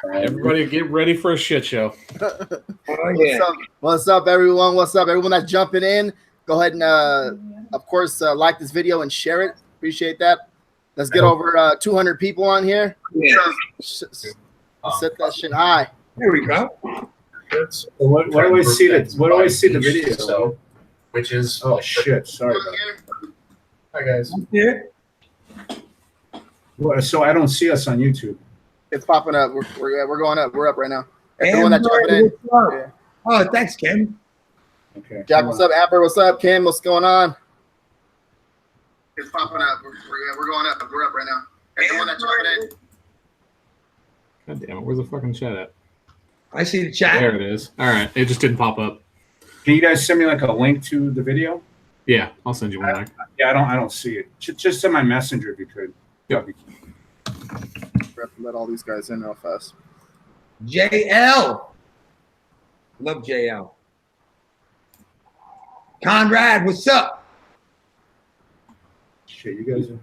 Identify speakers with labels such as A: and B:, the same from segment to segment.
A: Everybody get ready for a shit show.
B: What's up, everyone? What's up, everyone that's jumping in? Go ahead and, of course, like this video and share it. Appreciate that. Let's get over 200 people on here.
C: Yeah.
B: Set that shit high.
C: There we go.
D: What do I see? What do I see the video?
A: So, which is
D: shit! Sorry about that.
A: Hi guys.
C: Yeah.
D: So I don't see us on YouTube.
B: It's popping up. We're going up. We're up right now.
C: Everyone
B: that's jumping in.
C: Yeah. Oh, thanks, Kim.
D: Okay.
B: Jack, what's up? Amber, what's up? Kim, what's going on? It's popping up. We're going up. We're up right now. Everyone that's jumping in.
A: God damn it! Where's the fucking chat at?
C: I see the chat.
A: There it is. All right, it just didn't pop up.
D: Can you guys send me like a link to the video?
A: Yeah, I'll send you one.
D: Yeah, I don't see it. Just send my messenger if you could.
A: Yep.
B: Let all these guys in real fast.
C: JL. Love JL. Conrad, what's up?
D: Shit, you guys are.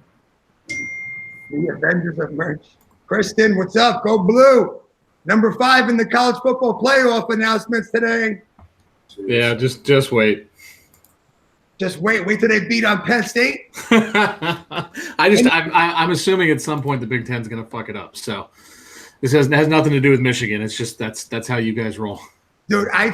C: The Avengers of merch. Kristen, what's up? Go Blue. Number 5 in the college football playoff announcements today.
A: Yeah, just wait.
C: Just wait till they beat on Penn State.
A: I'm assuming at some point the Big Ten's gonna fuck it up. So this has nothing to do with Michigan. It's just that's how you guys roll.
C: Dude, I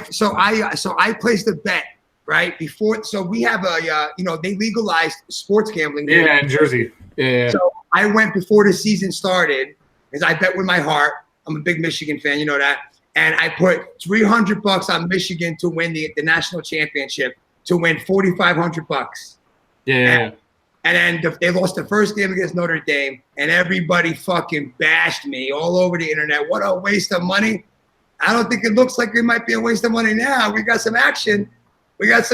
C: placed a bet right before. So we have a they legalized sports gambling.
A: Yeah, in Jersey. Yeah.
C: So I went before the season started because I bet with my heart. I'm a big Michigan fan, you know that. And I put $300 on Michigan to win the national championship, to win $4,500.
A: Yeah.
C: And then they lost the first game against Notre Dame, and everybody fucking bashed me all over the internet. What a waste of money. I don't think it looks like it might be a waste of money now. We got some action.
B: What's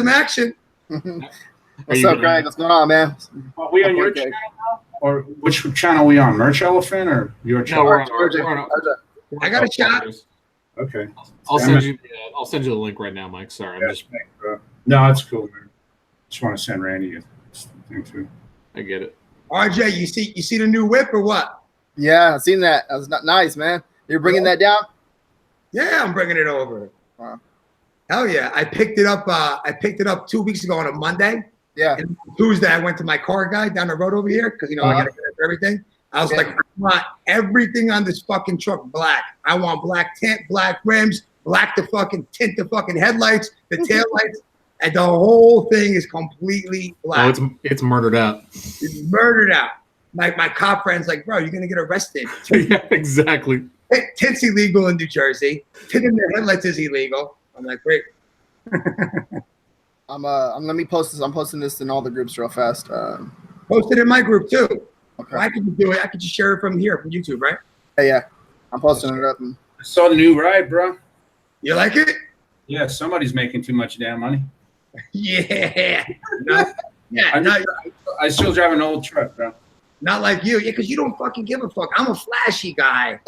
B: up, Greg? What's going on, man?
D: Are we on your channel now? Or which channel are we on? Merch Elephant or your channel?
A: No, we're on
C: I got a shot.
D: Okay.
A: I'll send you the link right now, Mike. Sorry, I'm just.
D: No, it's cool, man. Just want to send Randy a thing too.
A: I get it.
C: RJ, you see the new whip or what?
B: Yeah, I've seen that. That was nice, man. You're bringing that down?
C: Yeah, I'm bringing it over.
B: Wow.
C: Hell yeah! I picked it up. I picked it up 2 weeks ago on a Monday.
B: Yeah.
C: And Tuesday, I went to my car guy down the road over here because I got to get everything. I was like, I want everything on this fucking truck black. I want black tint, black rims, black to fucking tint the fucking headlights, the tail lights, and the whole thing is completely black.
A: Oh, it's murdered out.
C: It's murdered out. My cop friend's like, bro, you're gonna get arrested.
A: Yeah, exactly.
C: Tint's illegal in New Jersey. Tinting the headlights is illegal. I'm like, great.
B: Let me post this. I'm posting this in all the groups real fast.
C: Post it in my group too.
B: Okay.
C: I can do it. I can just share it from here, from YouTube, right?
B: Yeah. I'm posting it up.
D: I saw the new ride, bro.
C: You like it?
D: Yeah, somebody's making too much damn money.
C: Yeah. No, yeah.
D: I still drive an old truck, bro.
C: Not like you. Yeah, because you don't fucking give a fuck. I'm a flashy guy.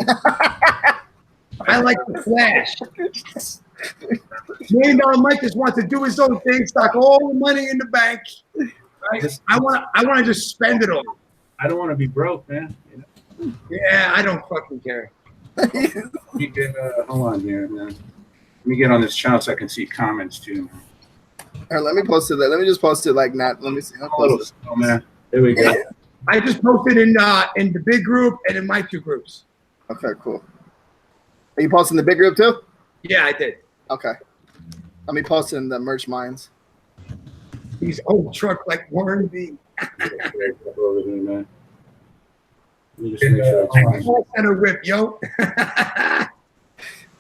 C: I like the flash. $1 million Mike just wants to do his own thing, stock all the money in the bank. Right? I want to just spend it all.
D: I don't want to be broke, man.
C: Yeah, I don't fucking care.
D: You get, hold on here, man. Let me get on this channel so I can see comments too.
B: All right, let me post it. Let me just post it like that. Let me see.
D: Oh man, there we go.
C: Yeah. I just posted in the big group and in my 2 groups.
B: Okay, cool. Are you posting the big group too?
C: Yeah, I did.
B: Okay. Let me post it in the merch minds.
C: These old truck like Warren B. And a whip, yo.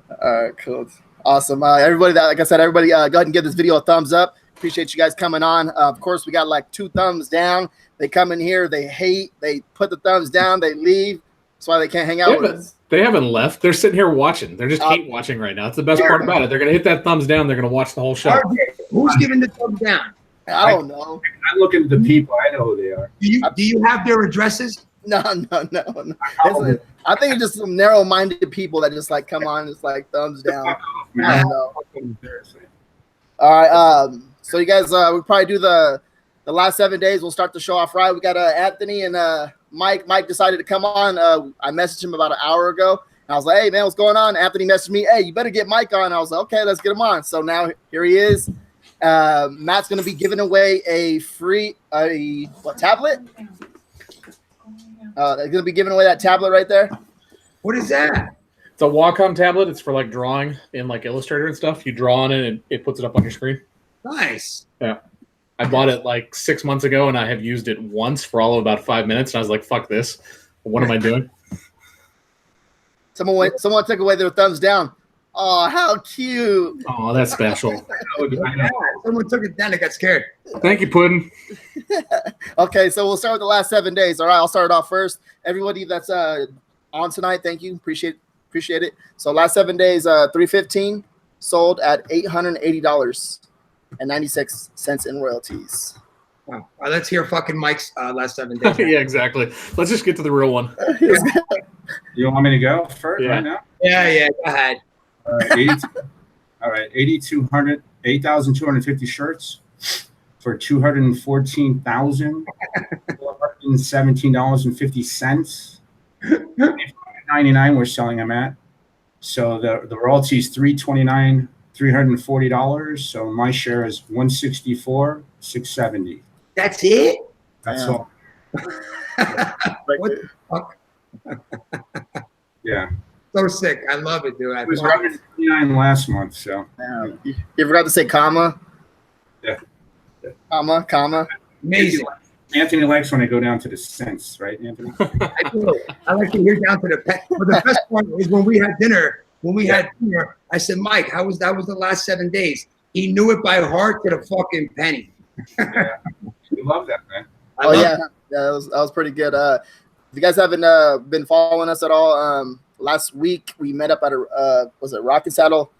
B: All right, cool. Awesome. Everybody, like I said, everybody go ahead and give this video a thumbs up. Appreciate you guys coming on. Of course, we got like 2 thumbs down. They come in here, they hate, they put the thumbs down, they leave. That's why they can't hang out with us.
A: They haven't left. They're sitting here watching. They're just hate watching right now. That's the best part about it. They're going to hit that thumbs down. They're going to watch the whole show.
C: RJ, who's giving the thumbs down?
B: I don't know.
D: I'm looking at the people. I know who they are.
C: Do you have their addresses?
B: No. I think it's just some narrow-minded people that just like come on, just like thumbs down. I don't know. All right. So you guys, we'll probably do the last 7 days. We'll start the show off right. We got Anthony and Mike. Mike decided to come on. I messaged him about an hour ago, I was like, hey, man, what's going on? Anthony messaged me, hey, you better get Mike on. I was like, okay, let's get him on. So now here he is. Matt's going to be giving away a free tablet? They're going to be giving away that tablet right there.
C: What is that?
A: It's a Wacom tablet. It's for like drawing in like Illustrator and stuff. You draw on it and it puts it up on your screen.
C: Nice.
A: Yeah. I bought it like 6 months ago and I have used it once for all of about 5 minutes. And I was like, fuck this. What am I doing?
B: Someone took away their thumbs down. Oh, how cute.
A: Oh, that's special.
C: Someone took it down. I got scared.
A: Thank you, Puddin'.
B: Okay, so we'll start with the last 7 days. All right, I'll start it off first. Everybody that's on tonight, thank you. Appreciate it. So last 7 days, 315 sold at $880.96 in royalties.
C: Wow. All right, let's hear fucking Mike's last 7 days.
A: Yeah, exactly. Let's just get to the real one.
D: You want me to go first
A: Yeah.
D: right now?
C: Yeah, go ahead.
D: All right, 8,250 shirts for $214,417.50. $99 we're selling them at. So the royalty is $329,340. So my share is $164,670.
C: That's it?
D: That's
B: Yeah.
D: all.
C: What the fuck?
D: Yeah.
C: So sick. I love it, dude.
D: It was $129 last month, so.
B: You forgot to say comma?
D: Yeah.
B: Comma.
C: Amazing.
D: Anthony likes when I go down to the cents, right, Anthony?
C: I do. I like to hear down to the pet. But the best part is when we had dinner. I said, Mike, how was that? Was the last 7 days? He knew it by heart to the fucking penny.
D: Yeah. We love that, man.
B: Yeah, that was pretty good. If you guys haven't been following us at all, last week we met up at was it Rocket Saddle,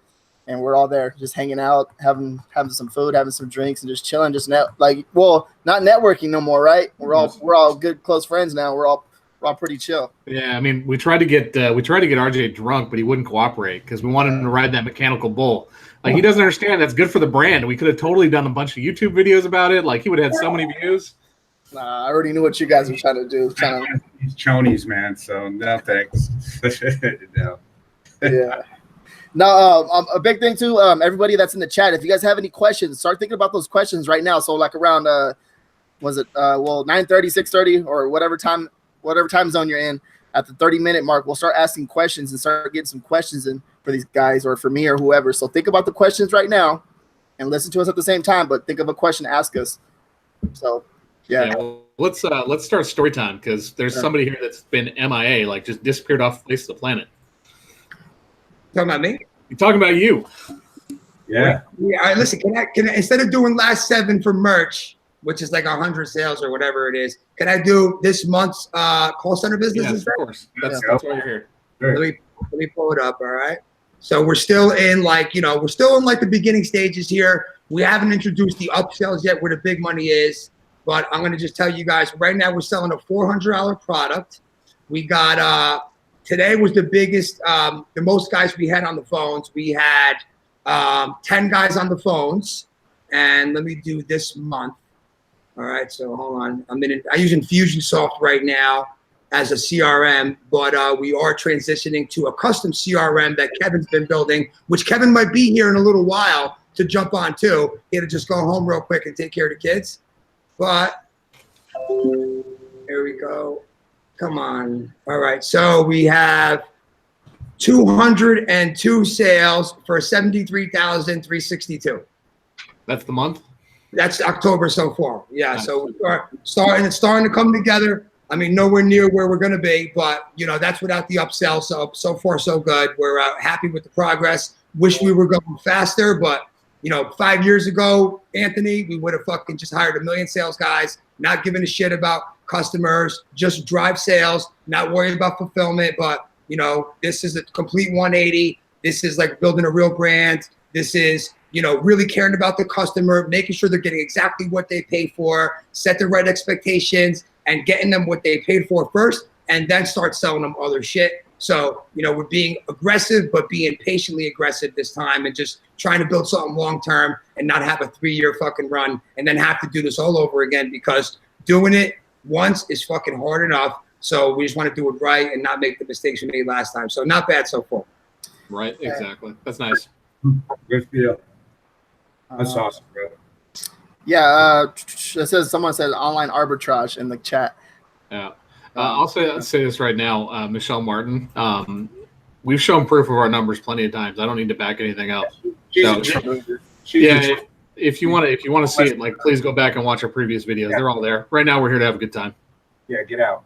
B: and we're all there just hanging out, having some food, having some drinks, and just chilling, just not networking no more, right? We're all good close friends now. We're all pretty chill.
A: Yeah, I mean, we tried to get RJ drunk, but he wouldn't cooperate because we wanted him to ride that mechanical bull. Like, he doesn't understand that's good for the brand. We could have totally done a bunch of YouTube videos about it. Like, he would have had so many views.
B: Nah, I already knew what you guys were trying to do.
D: He's chonies, man. So no thanks. No.
B: Yeah. No, a big thing too. Everybody that's in the chat, if you guys have any questions, start thinking about those questions right now. So like around 9:30, 6:30, or whatever time zone you're in, at the 30-minute mark, we'll start asking questions and start getting some questions in for these guys or for me or whoever. So think about the questions right now and listen to us at the same time, but think of a question to ask us. So yeah.
A: Well, let's start story time because there's somebody here that's been MIA, like just disappeared off the face of the planet.
C: Talking about me?
A: You're talking about you.
D: Yeah.
C: All right, listen, can I instead of doing last 7 for merch, which is like 100 sales or whatever it is, can I do this month's call center business
A: Yes,
C: instead?
A: of course. That's why you're here.
C: Let me pull it up, all right? So we're still in the beginning stages here. We haven't introduced the upsells yet where the big money is, but I'm going to just tell you guys, right now we're selling a $400 product. We got, today was the biggest, the most guys we had on the phones. We had 10 guys on the phones, and let me do this month. All right, so hold on. I use Infusionsoft right now as a CRM, but we are transitioning to a custom CRM that Kevin's been building, which Kevin might be here in a little while to jump on too. He had to just go home real quick and take care of the kids. But here we go. Come on. All right, so we have 202 sales for $73,362.
A: That's the month?
C: That's October so far. Yeah, nice. So we're starting to come together. I mean, nowhere near where we're going to be, but, that's without the upsell. So far, so good. We're happy with the progress. Wish we were going faster, but, 5 years ago, Anthony, we would have fucking just hired 1 million sales guys, not giving a shit about customers, just drive sales, not worry about fulfillment. But, this is a complete 180. This is like building a real brand. This is, really caring about the customer, making sure they're getting exactly what they paid for, set the right expectations, and getting them what they paid for first, and then start selling them other shit. So, we're being aggressive, but being patiently aggressive this time and just trying to build something long-term and not have a 3-year fucking run and then have to do this all over again, because doing it once is fucking hard enough. So we just want to do it right and not make the mistakes we made last time. So not bad so far.
A: Right, exactly. That's nice.
D: Good for you. That's awesome, bro.
B: Yeah, it says someone said online arbitrage in the chat.
A: Yeah. I'll say this right now, Michelle Martin. We've shown proof of our numbers plenty of times. I don't need to back anything else. If you want to see it, like, please go back and watch our previous videos. They're all there. Right now, we're here to have a good time.
D: Yeah, get out.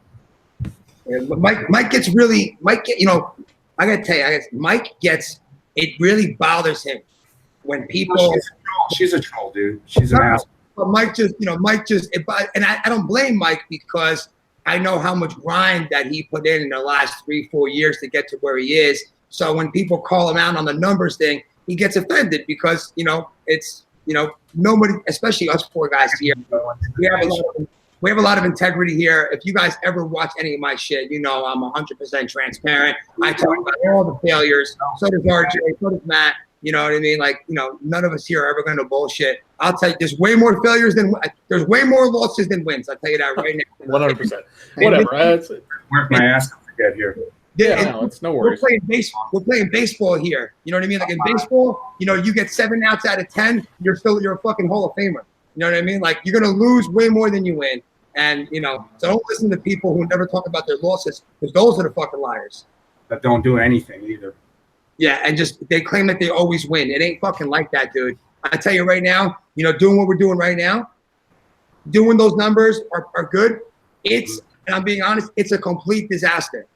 C: Mike gets, you know, I gotta tell you, Mike gets, it really bothers him when people.
D: She's a troll, dude. She's an asshole.
C: But Mike just, and I don't blame Mike because I know how much grind that he put in the last 3-4 years to get to where he is. So when people call him out on the numbers thing, he gets offended because, it's, nobody, especially us 4 guys here, we have a lot of integrity here. If you guys ever watch any of my shit, I'm 100% transparent. I talk about all the failures. So does RJ, so does Matt. You know what I mean? Like, none of us here are ever going to bullshit. I'll tell you, there's way more losses than wins. I'll tell you that right now.
A: 100%. Whatever.
D: Work my ass to get here.
C: Yeah,
A: no, it's no worries.
C: We're playing baseball here. You know what I mean? Like in baseball, you get 7 outs out of 10, you're a fucking Hall of Famer. You know what I mean? Like, you're going to lose way more than you win. And, so don't listen to people who never talk about their losses, because those are the fucking liars.
D: That don't do anything either.
C: Yeah, and just they claim that they always win. It ain't fucking like that, dude. I tell you right now, doing what we're doing right now, doing those numbers are good. And I'm being honest, it's a complete disaster.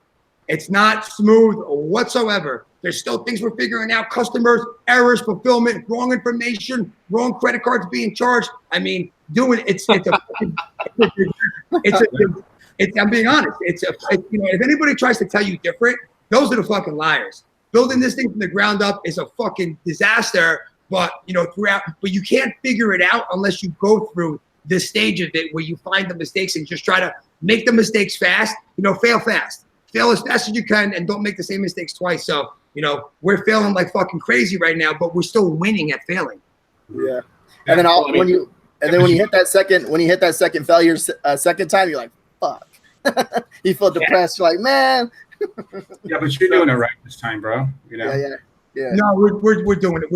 C: It's not smooth whatsoever. There's still things we're figuring out: customers, errors, fulfillment, wrong information, wrong credit cards being charged. I mean, I'm being honest. If anybody tries to tell you different, those are the fucking liars. Building this thing from the ground up is a fucking disaster. But but you can't figure it out unless you go through this stage of it where you find the mistakes and just try to make the mistakes fast. Fail fast, fail as fast as you can, and don't make the same mistakes twice. So we're failing like fucking crazy right now, but we're still winning at failing.
B: Yeah, and then when you hit that second failure second time, you're like, fuck. You feel depressed. You're like, man.
D: Yeah, but you're doing it right this time, bro.
B: Yeah.
C: No, we're doing it.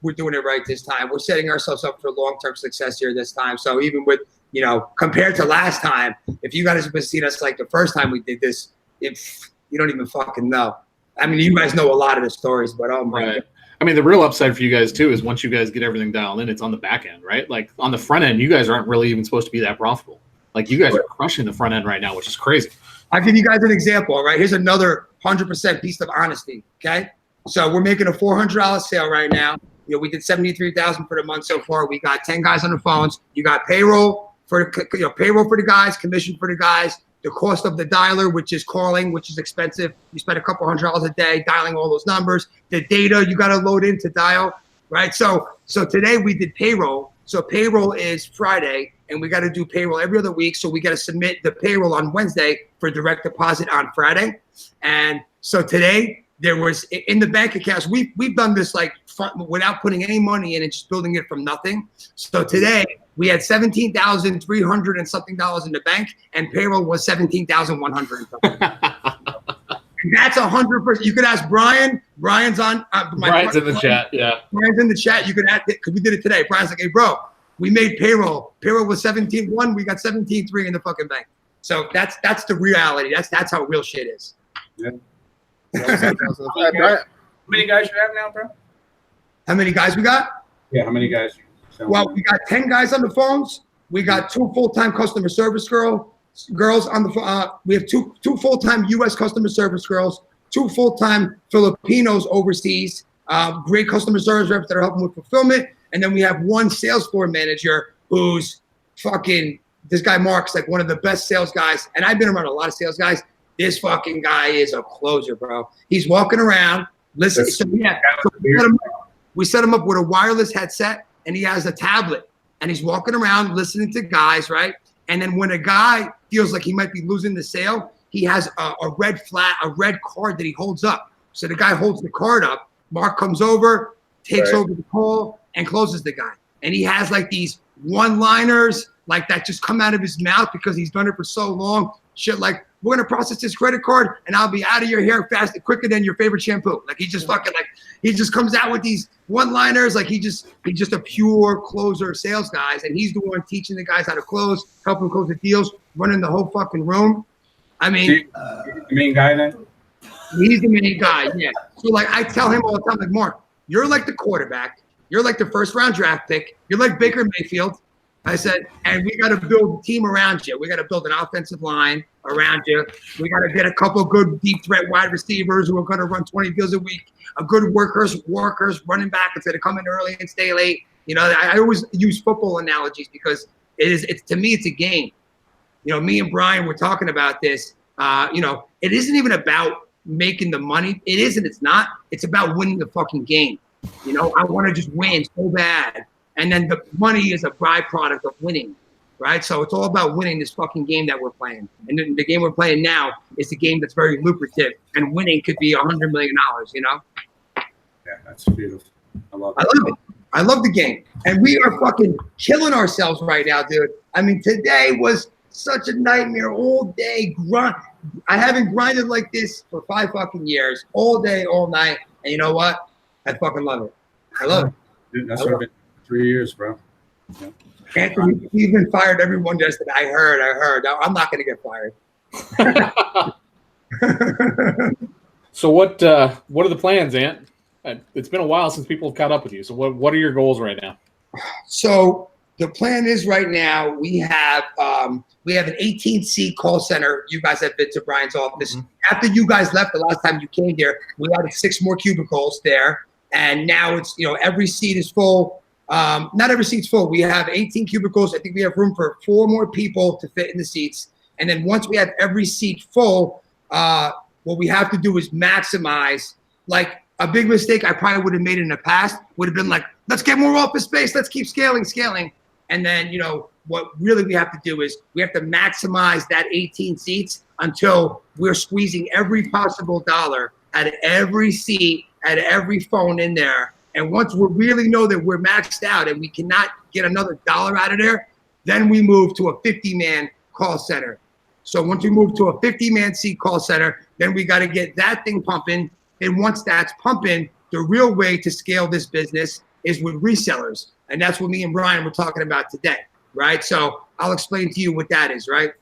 C: We're doing it right this time. We're setting ourselves up for long-term success here this time. So even with, compared to last time, if you guys have seen us like the first time we did this, you don't even fucking know. I mean, you guys know a lot of the stories, but oh my God.
A: I mean, the real upside for you guys too is once you guys get everything dialed in, it's on the back end, right? Like on the front end, you guys aren't really even supposed to be that profitable. Like you guys are crushing the front end right now, which is crazy.
C: I'll give you guys an example, all right? Here's another 100% piece of honesty, okay? So we're making a $400 sale right now. We did $73,000 for the month so far. We got 10 guys on the phones. You got payroll for the guys, commission for the guys, the cost of the dialer, which is calling, which is expensive. You spend a couple $100 a day dialing all those numbers. The data you got to load in to dial, right? So today we did payroll. So payroll is Friday, and we got to do payroll every other week. So we got to submit the payroll on Wednesday for direct deposit on Friday. And so today there was in the bank accounts, we've done this like without putting any money in and just building it from nothing. So today we had $17,300 and something in the bank, and payroll was $17,100. That's 100%. You could ask Brian. Brian's on.
A: Brian's in the chat. Yeah.
C: Brian's in the chat. You could ask it because we did it today. Brian's like, hey, bro, we made payroll. Payroll was 17.1. We got 17.3 in the fucking bank. So that's the reality. That's how real shit is.
D: Yeah. How many guys you have now, bro?
C: How many guys we got?
D: Yeah, how many guys?
C: Well, we got 10 guys on the phones. We got 2 full-time customer service girls on the we have two full-time U.S. customer service girls, 2 full-time Filipinos overseas, great customer service reps that are helping with fulfillment, and then we have 1 sales floor manager who's fucking, this guy Mark's like one of the best sales guys, and I've been around a lot of sales guys. This fucking guy is a closer, bro. He's walking around, listening. So we set him up with a wireless headset, and he has a tablet, and he's walking around listening to guys, right? And then when a guy feels like he might be losing the sale, he has a red card that he holds up. So the guy holds the card up. Mark comes over, takes over the call, and closes the guy. And he has like these one-liners like that just come out of his mouth because he's done it for so long. shit like, we're gonna process this credit card and I'll be out of your hair faster, quicker than your favorite shampoo. Like he just fucking like, he just comes out with these one-liners. Like he's just a pure closer sales guys. And he's the one teaching the guys how to close, helping close the deals, running the whole fucking room. I mean,
D: the main guy then?
C: He's the main guy, yeah. So like I tell him all the time, like, Mark, you're like the quarterback. You're like the first round draft pick. You're like Baker Mayfield. I said, and we got to build a team around you. We got to build an offensive line around you. We got to get a couple good deep threat wide receivers who are going to run 20 deals a week. A good workers, running back that's going to come in early and stay late. You know, I always use football analogies because it's to me, it's a game. You know, me and Brian were talking about this. You know, it isn't even about making the money. It isn't. It's not. It's about winning the fucking game. You know, I want to just win so bad. And then the money is a byproduct of winning, right? So it's all about winning this fucking game that we're playing. And the game we're playing now is a game that's very lucrative. And winning could be $100 million, you know?
D: Yeah, that's beautiful. I love it.
C: I love it. I love the game. And we are fucking killing ourselves right now, dude. I mean, today was such a nightmare all day grind. I haven't grinded like this for 5 fucking years, all day, all night. And you know what? I fucking love it. I love it.
D: Dude, that's what I've been 3 years, bro. Yeah.
C: Anthony, you've been fired everyone yesterday. I heard. I'm not going to get fired.
A: So what are the plans, Ant? It's been a while since people have caught up with you. So what are your goals right now?
C: So the plan is right now we have an 18-seat call center. You guys have been to Brian's office. Mm-hmm. After you guys left the last time you came here, we added 6 more cubicles there. And now it's, you know, every seat is full. Not every seat's full. We have 18 cubicles. I think we have room for 4 more people to fit in the seats. And then once we have every seat full, what we have to do is maximize. Like a big mistake I probably would have made in the past would have been like, let's get more office space. Let's keep scaling. And then, you know, what really we have to do is we have to maximize that 18 seats until we're squeezing every possible dollar out of every seat, out of every phone in there. And once we really know that we're maxed out and we cannot get another dollar out of there, then we move to a 50-man call center. So once we move to a 50-man seat call center, then we got to get that thing pumping. And once that's pumping, the real way to scale this business is with resellers. And that's what me and Brian were talking about today, right? So I'll explain to you what that is, right?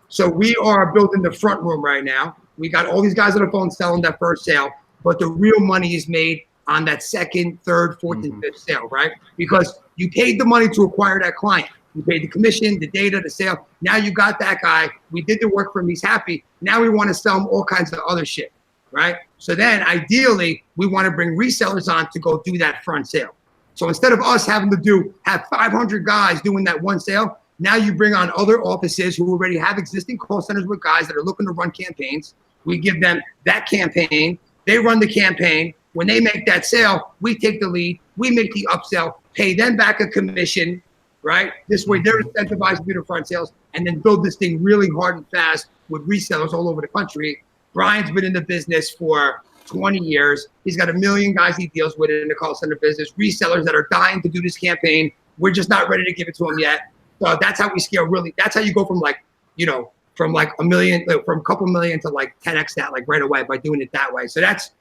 C: So we are building the front room right now. We got all these guys on the phone selling that first sale, but the real money is made on that second, third, fourth, and fifth sale, right? Because you paid the money to acquire that client. You paid the commission, the data, the sale. Now you got that guy. We did the work for him. He's happy. Now we want to sell him all kinds of other shit, right? So then ideally, we want to bring resellers on to go do that front sale. So instead of us having to have 500 guys doing that one sale, now you bring on other offices who already have existing call centers with guys that are looking to run campaigns. We give them that campaign. They run the campaign. When they make that sale, we take the lead. We make the upsell, pay them back a commission, right? This way they're incentivized to do the front sales and then build this thing really hard and fast with resellers all over the country. Brian's been in the business for 20 years. He's got 1 million guys he deals with in the call center business, resellers that are dying to do this campaign. We're just not ready to give it to them yet. So that's how we scale really. That's how you go from like, you know, from like $1 million, from a couple million to like 10x that like right away by doing it that way. So that's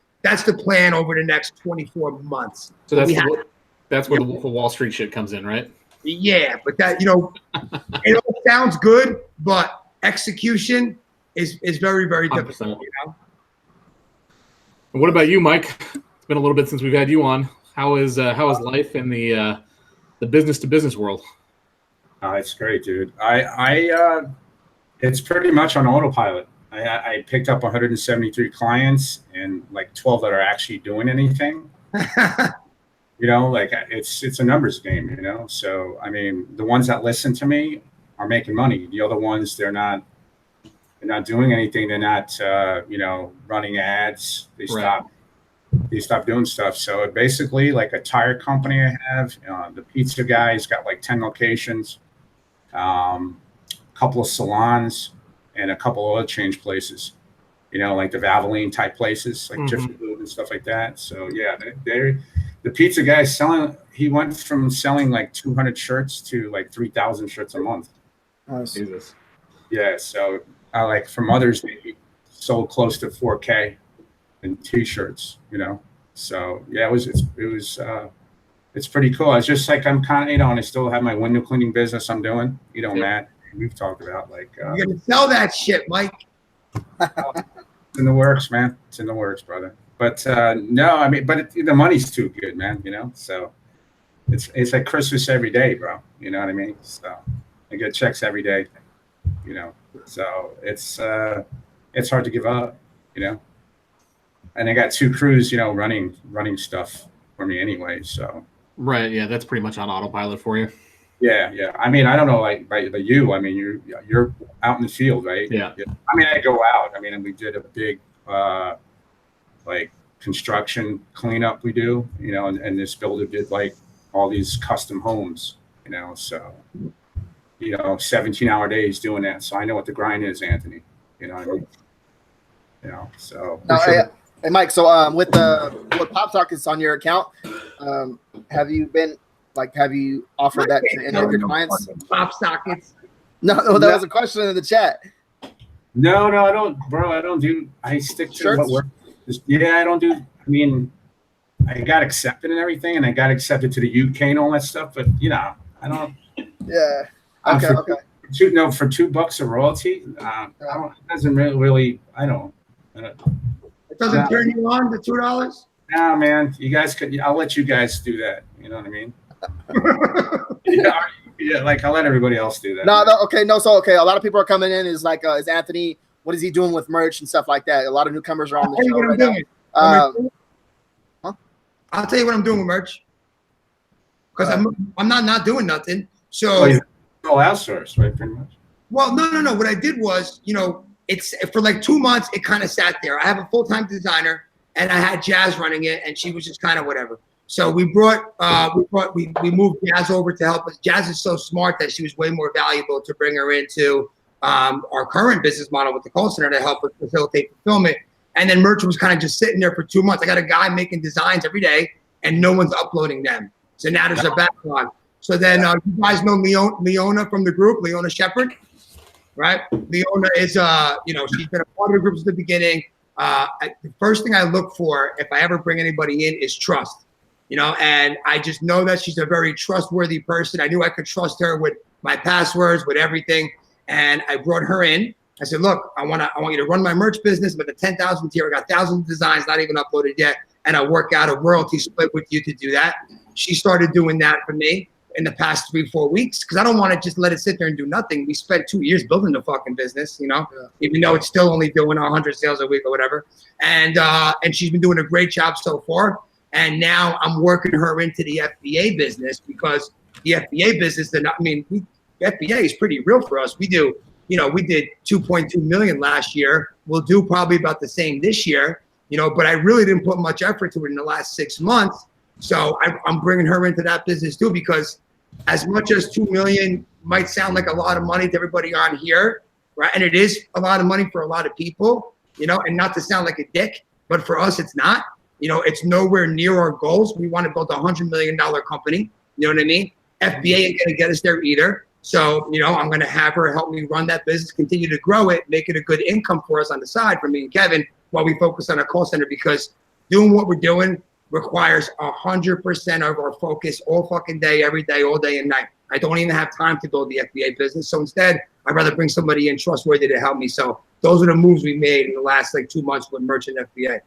C: the plan over the next 24 months.
A: So that's where the Wolf of Wall Street shit comes in, right?
C: Yeah, but that, you know, it all sounds good, but execution is very, very
A: 100%.
C: difficult, you know?
A: And what about you, Mike? It's been a little bit since we've had you on. How is life in the business to business world?
D: It's great, dude. It's pretty much on autopilot. I picked up 173 clients and like 12 that are actually doing anything. You know, like it's a numbers game, you know? So, I mean, the ones that listen to me are making money. The other ones, they're not doing anything. They're not, you know, running ads. They stop doing stuff. So basically like a tire company I have, the pizza guy's got like 10 locations, a couple of salons, and a couple of other change places, you know, like the Valvoline type places, like Jiffy Lube and stuff like that. So yeah, the pizza guy he went from selling like 200 shirts to like 3,000 shirts a month.
B: Nice.
A: Jesus.
D: Yeah. So like for Mother's Day, we sold close to 4K in T-shirts, you know. So yeah, it's pretty cool. It's just like I'm kind of, you know, and I still have my window cleaning business I'm doing. You know, Matt, we've talked about like
C: you're gonna sell that shit, Mike.
D: It's in the works, man. It's in the works, brother. But no, I mean, but the money's too good, man. You know, so it's like Christmas every day, bro. You know what I mean? So I get checks every day. You know, so it's hard to give up. You know, and I got 2 crews, you know, running stuff for me anyway. So
A: Right. Yeah, that's pretty much on autopilot for you.
D: yeah. I mean, I don't know, like, but you, I mean, you're out in the field, right?
A: Yeah.
D: I mean, I go out. I mean, and we did a big like construction cleanup we do, you know, and this builder did like all these custom homes, you know, so, you know, 17-hour days doing that. So I know what the grind is, Anthony. You know what I mean? You know, so.
B: Now, hey, Mike. So with Pop Sockets on your account, have you offered that to any of your clients?
C: Pop Sockets.
B: No, that was a question in the chat.
D: No, I don't, bro. I stick to
B: Shirts?
D: what works. Yeah, I don't do. I mean, I got accepted and everything, and I got accepted to the UK and all that stuff. But you know, I don't.
B: Yeah. Okay.
D: For $2 of royalty, I don't. It doesn't really. I don't.
C: It doesn't turn you on the $2.
D: Nah, man. You guys could. I'll let you guys do that. You know what I mean? Yeah. Like I'll let everybody else do that.
B: No. Okay. No. So okay. A lot of people are coming in. Is like, is Anthony? What is he doing with merch and stuff like that? A lot of newcomers are on the show right now.
C: I'll tell you what I'm doing with merch. Because I'm not doing nothing. So
D: it's all outsourced, right? Pretty much.
C: Well, no. What I did was, you know, it's for like 2 months. It kind of sat there. I have a full-time designer, and I had Jazz running it, and she was just kind of whatever. So we moved Jazz over to help us. Jazz is so smart that she was way more valuable to bring her into our current business model with the call center to help us facilitate fulfillment. And then merch was kind of just sitting there for 2 months. I got a guy making designs every day, and no one's uploading them. So now there's a backlog. So then you guys know Leona from the group, Leona Shepherd, right? Leona is, you know, she's been a part of the group since the beginning. The first thing I look for if I ever bring anybody in is trust, you know, and I just know that she's a very trustworthy person. I knew I could trust her with my passwords, with everything. And I brought her in. I said, look, I want you to run my merch business, but the 10,000 tier, I got thousands of designs not even uploaded yet. And I work out a royalty split with you to do that. She started doing that for me in the past 3-4 weeks because I don't want to just let it sit there and do nothing. We spent 2 years building the fucking business, you know, even though it's still only doing 100 sales a week or whatever. And she's been doing a great job so far. And now I'm working her into the FBA business because the FBA business, FBA is pretty real for us. We do, you know, we did 2.2 million last year. We'll do probably about the same this year, you know, but I really didn't put much effort to it in the last 6 months. So I'm bringing her into that business too, because as much as 2 million might sound like a lot of money to everybody on here, right? And it is a lot of money for a lot of people, you know, and not to sound like a dick, but for us, it's not, you know, it's nowhere near our goals. We want to build a $100 million company. You know what I mean? FBA ain't going to get us there either. So, you know, I'm going to have her help me run that business, continue to grow it, make it a good income for us on the side for me and Kevin while we focus on our call center, because doing what we're doing requires 100% of our focus all fucking day, every day, all day and night. I don't even have time to build the FBA business. So instead, I'd rather bring somebody in trustworthy to help me. So those are the moves we made in the last like 2 months with merchant FBA.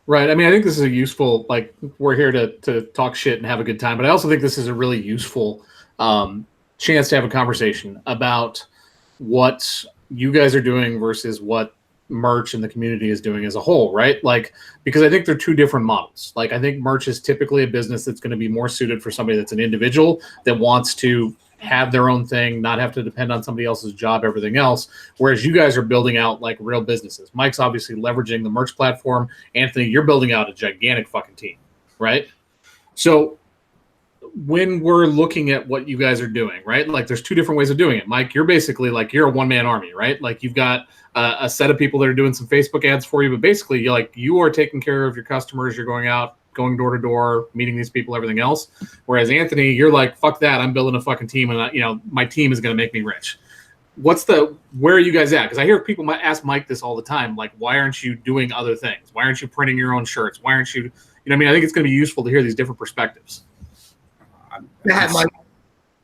A: Right. I mean, I think this is a useful, like, we're here to talk shit and have a good time, but I also think this is a really useful chance to have a conversation about what you guys are doing versus what merch and the community is doing as a whole, right? Like, because I think they're two different models. Like, I think merch is typically a business that's going to be more suited for somebody that's an individual that wants to have their own thing, not have to depend on somebody else's job, everything else. Whereas you guys are building out like real businesses. Mike's obviously leveraging the merch platform. Anthony, you're building out a gigantic fucking team, right? So when we're looking at what you guys are doing, right? Like, there's two different ways of doing it. Mike, you're basically like, you're a one-man army, right? Like, you've got a set of people that are doing some Facebook ads for you, but basically you are taking care of your customers. You're going out, going door to door, meeting these people, everything else. Whereas Anthony, you're like, fuck that. I'm building a fucking team, and my team is going to make me rich. where are you guys at? Because I hear people might ask Mike this all the time, like, why aren't you doing other things? Why aren't you printing your own shirts? Why aren't you, you know, I mean, I think it's going to be useful to hear these different perspectives.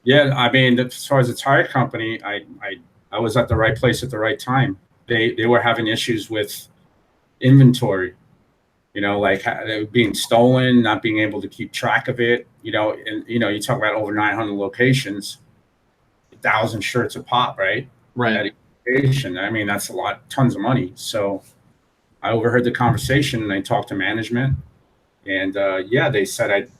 D: Yeah, I mean, as far as the tire company, I was at the right place at the right time. They were having issues with inventory, you know, like being stolen, not being able to keep track of it, you know, and, you know, you talk about over 900 locations, 1,000 shirts a pop, right?
A: Right.
D: At each location. I mean, that's a lot, tons of money. So I overheard the conversation and I talked to management, and yeah, they said I'd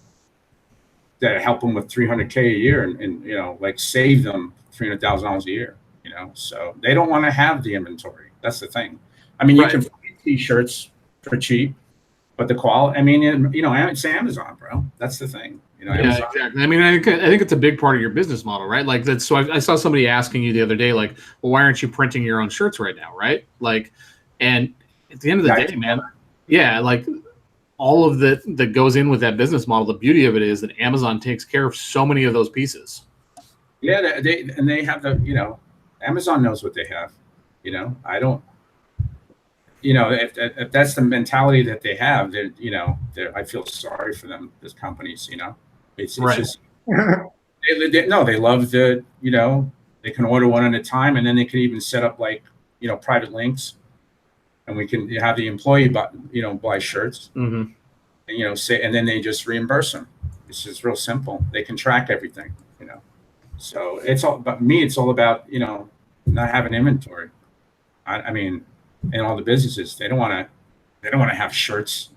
D: help them with $300K a year and you know, like save them $300,000 a year, you know. So they don't want to have the inventory. That's the thing. I mean, you can find t-shirts for cheap, but the quality, I mean, you know, it's Amazon, bro. That's the thing. You know,
A: yeah,
D: Amazon.
A: exactly. I mean, I think it's a big part of your business model, right? Like that's, so I saw somebody asking you the other day, like, well, why aren't you printing your own shirts right now, right? Like, and at the end of the day, man, yeah, like all of that goes in with that business model. The beauty of it is that Amazon takes care of so many of those pieces.
D: Yeah, they have the, you know, Amazon knows what they have. You know, I don't. You know, if that's the mentality that they have, you know, I feel sorry for them as companies. You know, it's
A: Right.
D: just they love the, you know, they can order one at a time, and then they can even set up like, you know, private links, and we can have the employee buy shirts,
A: Mm-hmm.
D: and you know, and then they just reimburse them. It's just real simple. They can track everything, you know. So it's all, but me, it's all about, you know, not having inventory. I mean, in all the businesses, they don't want to have shirts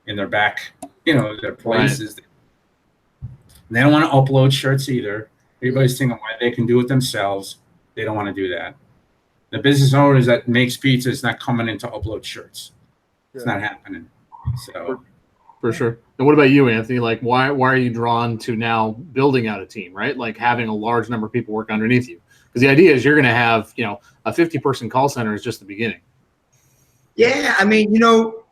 D: in their back, you know, their places. Right. They don't want to upload shirts either. Everybody's thinking why they can do it themselves. They don't want to do that. The business owners that makes pizza is not coming in to upload shirts. It's not happening. So
A: for sure. And what about you, Anthony? Like, why are you drawn to now building out a team, right? Like having a large number of people work underneath you? Because the idea is you're going to have, you know, a 50-person call center is just the beginning.
C: Yeah, I mean, you know,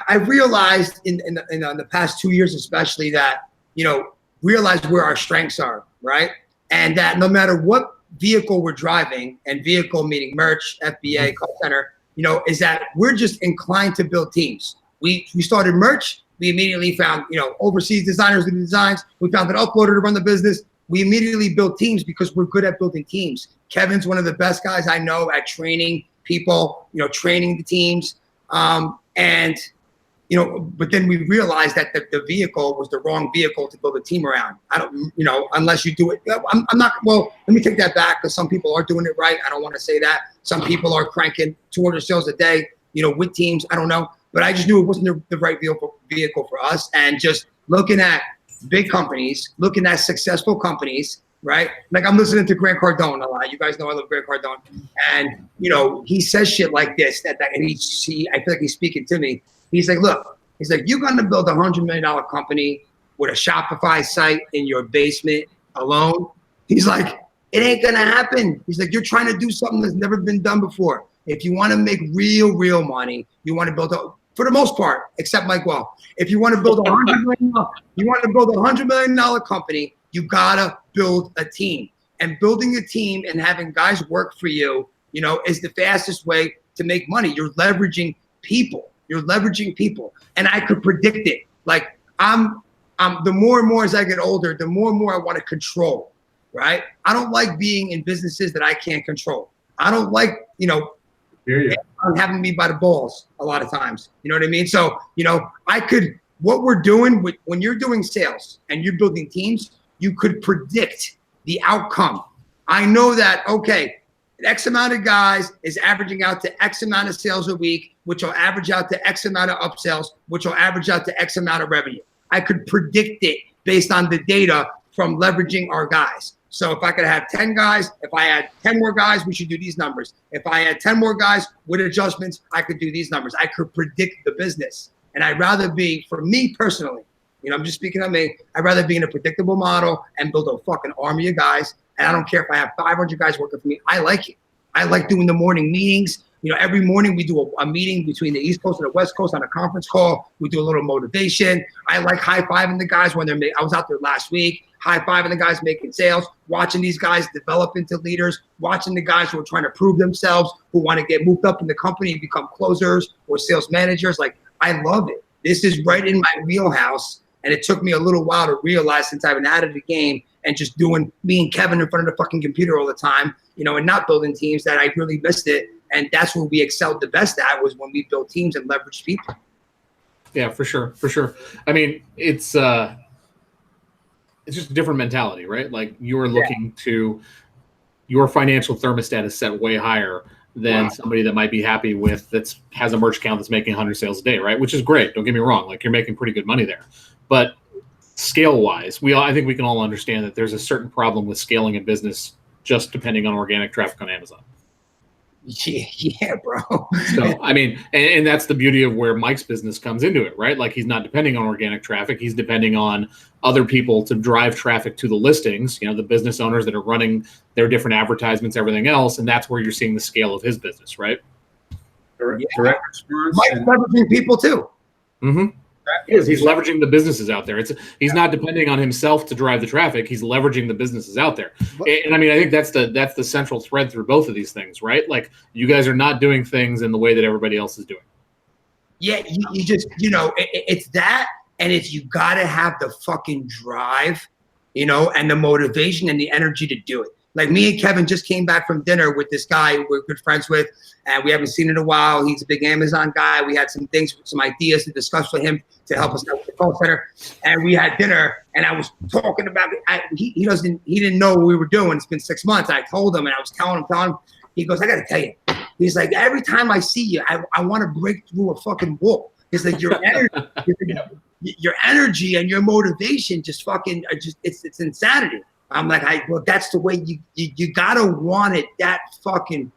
C: I realized in the past 2 years, especially, that, you know, realize where our strengths are, right? And that no matter what vehicle we're driving, and vehicle meaning merch, FBA, call center, you know, is that we're just inclined to build teams. We started merch. We immediately found, you know, overseas designers to do designs. We found an uploader to run the business. We immediately built teams because we're good at building teams. Kevin's one of the best guys I know at training people, you know, training the teams. And, you know, but then we realized that the vehicle was the wrong vehicle to build a team around. I don't, you know, unless you do it. I'm not, well, let me take that back, because some people are doing it right. I don't want to say that. Some people are cranking 200 sales a day, you know, with teams. I don't know. But I just knew it wasn't the right vehicle for us. And just looking at big companies, looking at successful companies, right? Like I'm listening to Grant Cardone a lot. You guys know I love Grant Cardone. And, you know, he says shit like this, and I feel like he's speaking to me. He's like, look, he's like, you're going to build a $100 million company with a Shopify site in your basement alone. He's like, it ain't going to happen. He's like, you're trying to do something that's never been done before. If you want to make real money, you want to build for the most part, except Mike Gual. If you want to build $100 million company, you gotta build a team. And building a team and having guys work for you, you know, is the fastest way to make money. You're leveraging people. And I could predict it. Like I'm the more and more as I get older, the more and more I want to control, right? I don't like being in businesses that I can't control. I don't like, you know, having me by the balls a lot of times. You know what I mean? So, you know, what we're doing when you're doing sales and you're building teams, you could predict the outcome. I know that, okay, X amount of guys is averaging out to X amount of sales a week, which will average out to X amount of upsells, which will average out to X amount of revenue. I could predict it based on the data from leveraging our guys. So if I could have 10 guys, if I had 10 more guys, we should do these numbers. If I had 10 more guys with adjustments, I could do these numbers. I could predict the business. And I'd rather be, for me personally, you know, I'm just speaking on me, I'd rather be in a predictable model and build a fucking army of guys. And I don't care if I have 500 guys working for me. I like it. I like doing the morning meetings. You know, every morning we do a meeting between the East Coast and the West Coast on a conference call. We do a little motivation. I like high-fiving the guys when I was out there last week, high-fiving the guys making sales, watching these guys develop into leaders, watching the guys who are trying to prove themselves, who want to get moved up in the company and become closers or sales managers. Like, I love it. This is right in my wheelhouse. And it took me a little while to realize, since I've been out of the game and just doing me and Kevin in front of the fucking computer all the time, you know, and not building teams, that I really missed it. And that's what we excelled the best at, was when we built teams and leveraged people. Yeah,
A: for sure. I mean, it's just a different mentality, right? Like, you're looking to, your financial thermostat is set way higher than somebody that might be happy with, has a merch account that's making 100 sales a day, right? Which is great. Don't get me wrong. Like, you're making pretty good money there. But scale-wise, I think we can all understand that there's a certain problem with scaling a business just depending on organic traffic on Amazon.
C: Yeah, bro.
A: So, I mean, and that's the beauty of where Mike's business comes into it, right? Like, he's not depending on organic traffic. He's depending on other people to drive traffic to the listings, you know, the business owners that are running their different advertisements, everything else. And that's where you're seeing the scale of his business, right?
D: Direct response.
C: Mike's leveraging people too.
A: Mm-hmm. He's leveraging the businesses out there. He's not depending on himself to drive the traffic. He's leveraging the businesses out there. And I mean, I think that's the central thread through both of these things, right? Like, you guys are not doing things in the way that everybody else is doing.
C: Yeah, you just, you know, it's that, and you got to have the fucking drive, you know, and the motivation and the energy to do it. Like, me and Kevin just came back from dinner with this guy we're good friends with, and we haven't seen in a while. He's a big Amazon guy. We had some ideas to discuss with him to help us out with the call center. And we had dinner, and I was talking about it. He didn't know what we were doing. It's been 6 months. I told him, and I was telling him. He goes, I got to tell you. He's like, every time I see you, I want to break through a fucking wall. He's like, your energy and your motivation just fucking, it's insanity. I'm like, well, that's the way you gotta want it that fucking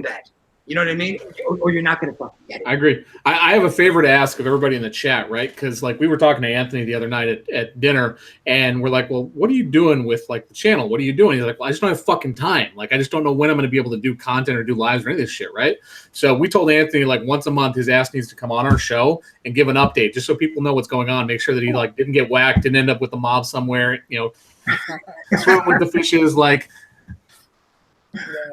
C: bad. You know what I mean? Or you're not gonna fucking get it.
A: I agree. I have a favor to ask of everybody in the chat, right? Because, like, we were talking to Anthony the other night at dinner, and we're like, well, what are you doing with, like, the channel? What are you doing? He's like, well, I just don't have fucking time. Like, I just don't know when I'm going to be able to do content or do lives or any of this shit, right? So we told Anthony, like, once a month, his ass needs to come on our show and give an update, just so people know what's going on. Make sure that he, like, didn't get whacked, didn't end up with the mob somewhere, you know, swim with the fishes, like.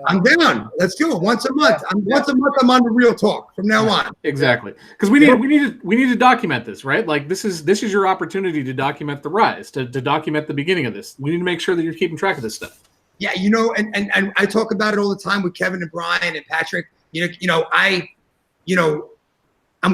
C: I'm down. Let's do it once a month. Once a month, I'm on the Real Talk from now on.
A: Exactly, because we need to document this, right? Like, this is your opportunity to document the rise, to document the beginning of this. We need to make sure that you're keeping track of this stuff.
C: Yeah, you know, and I talk about it all the time with Kevin and Brian and Patrick. I'm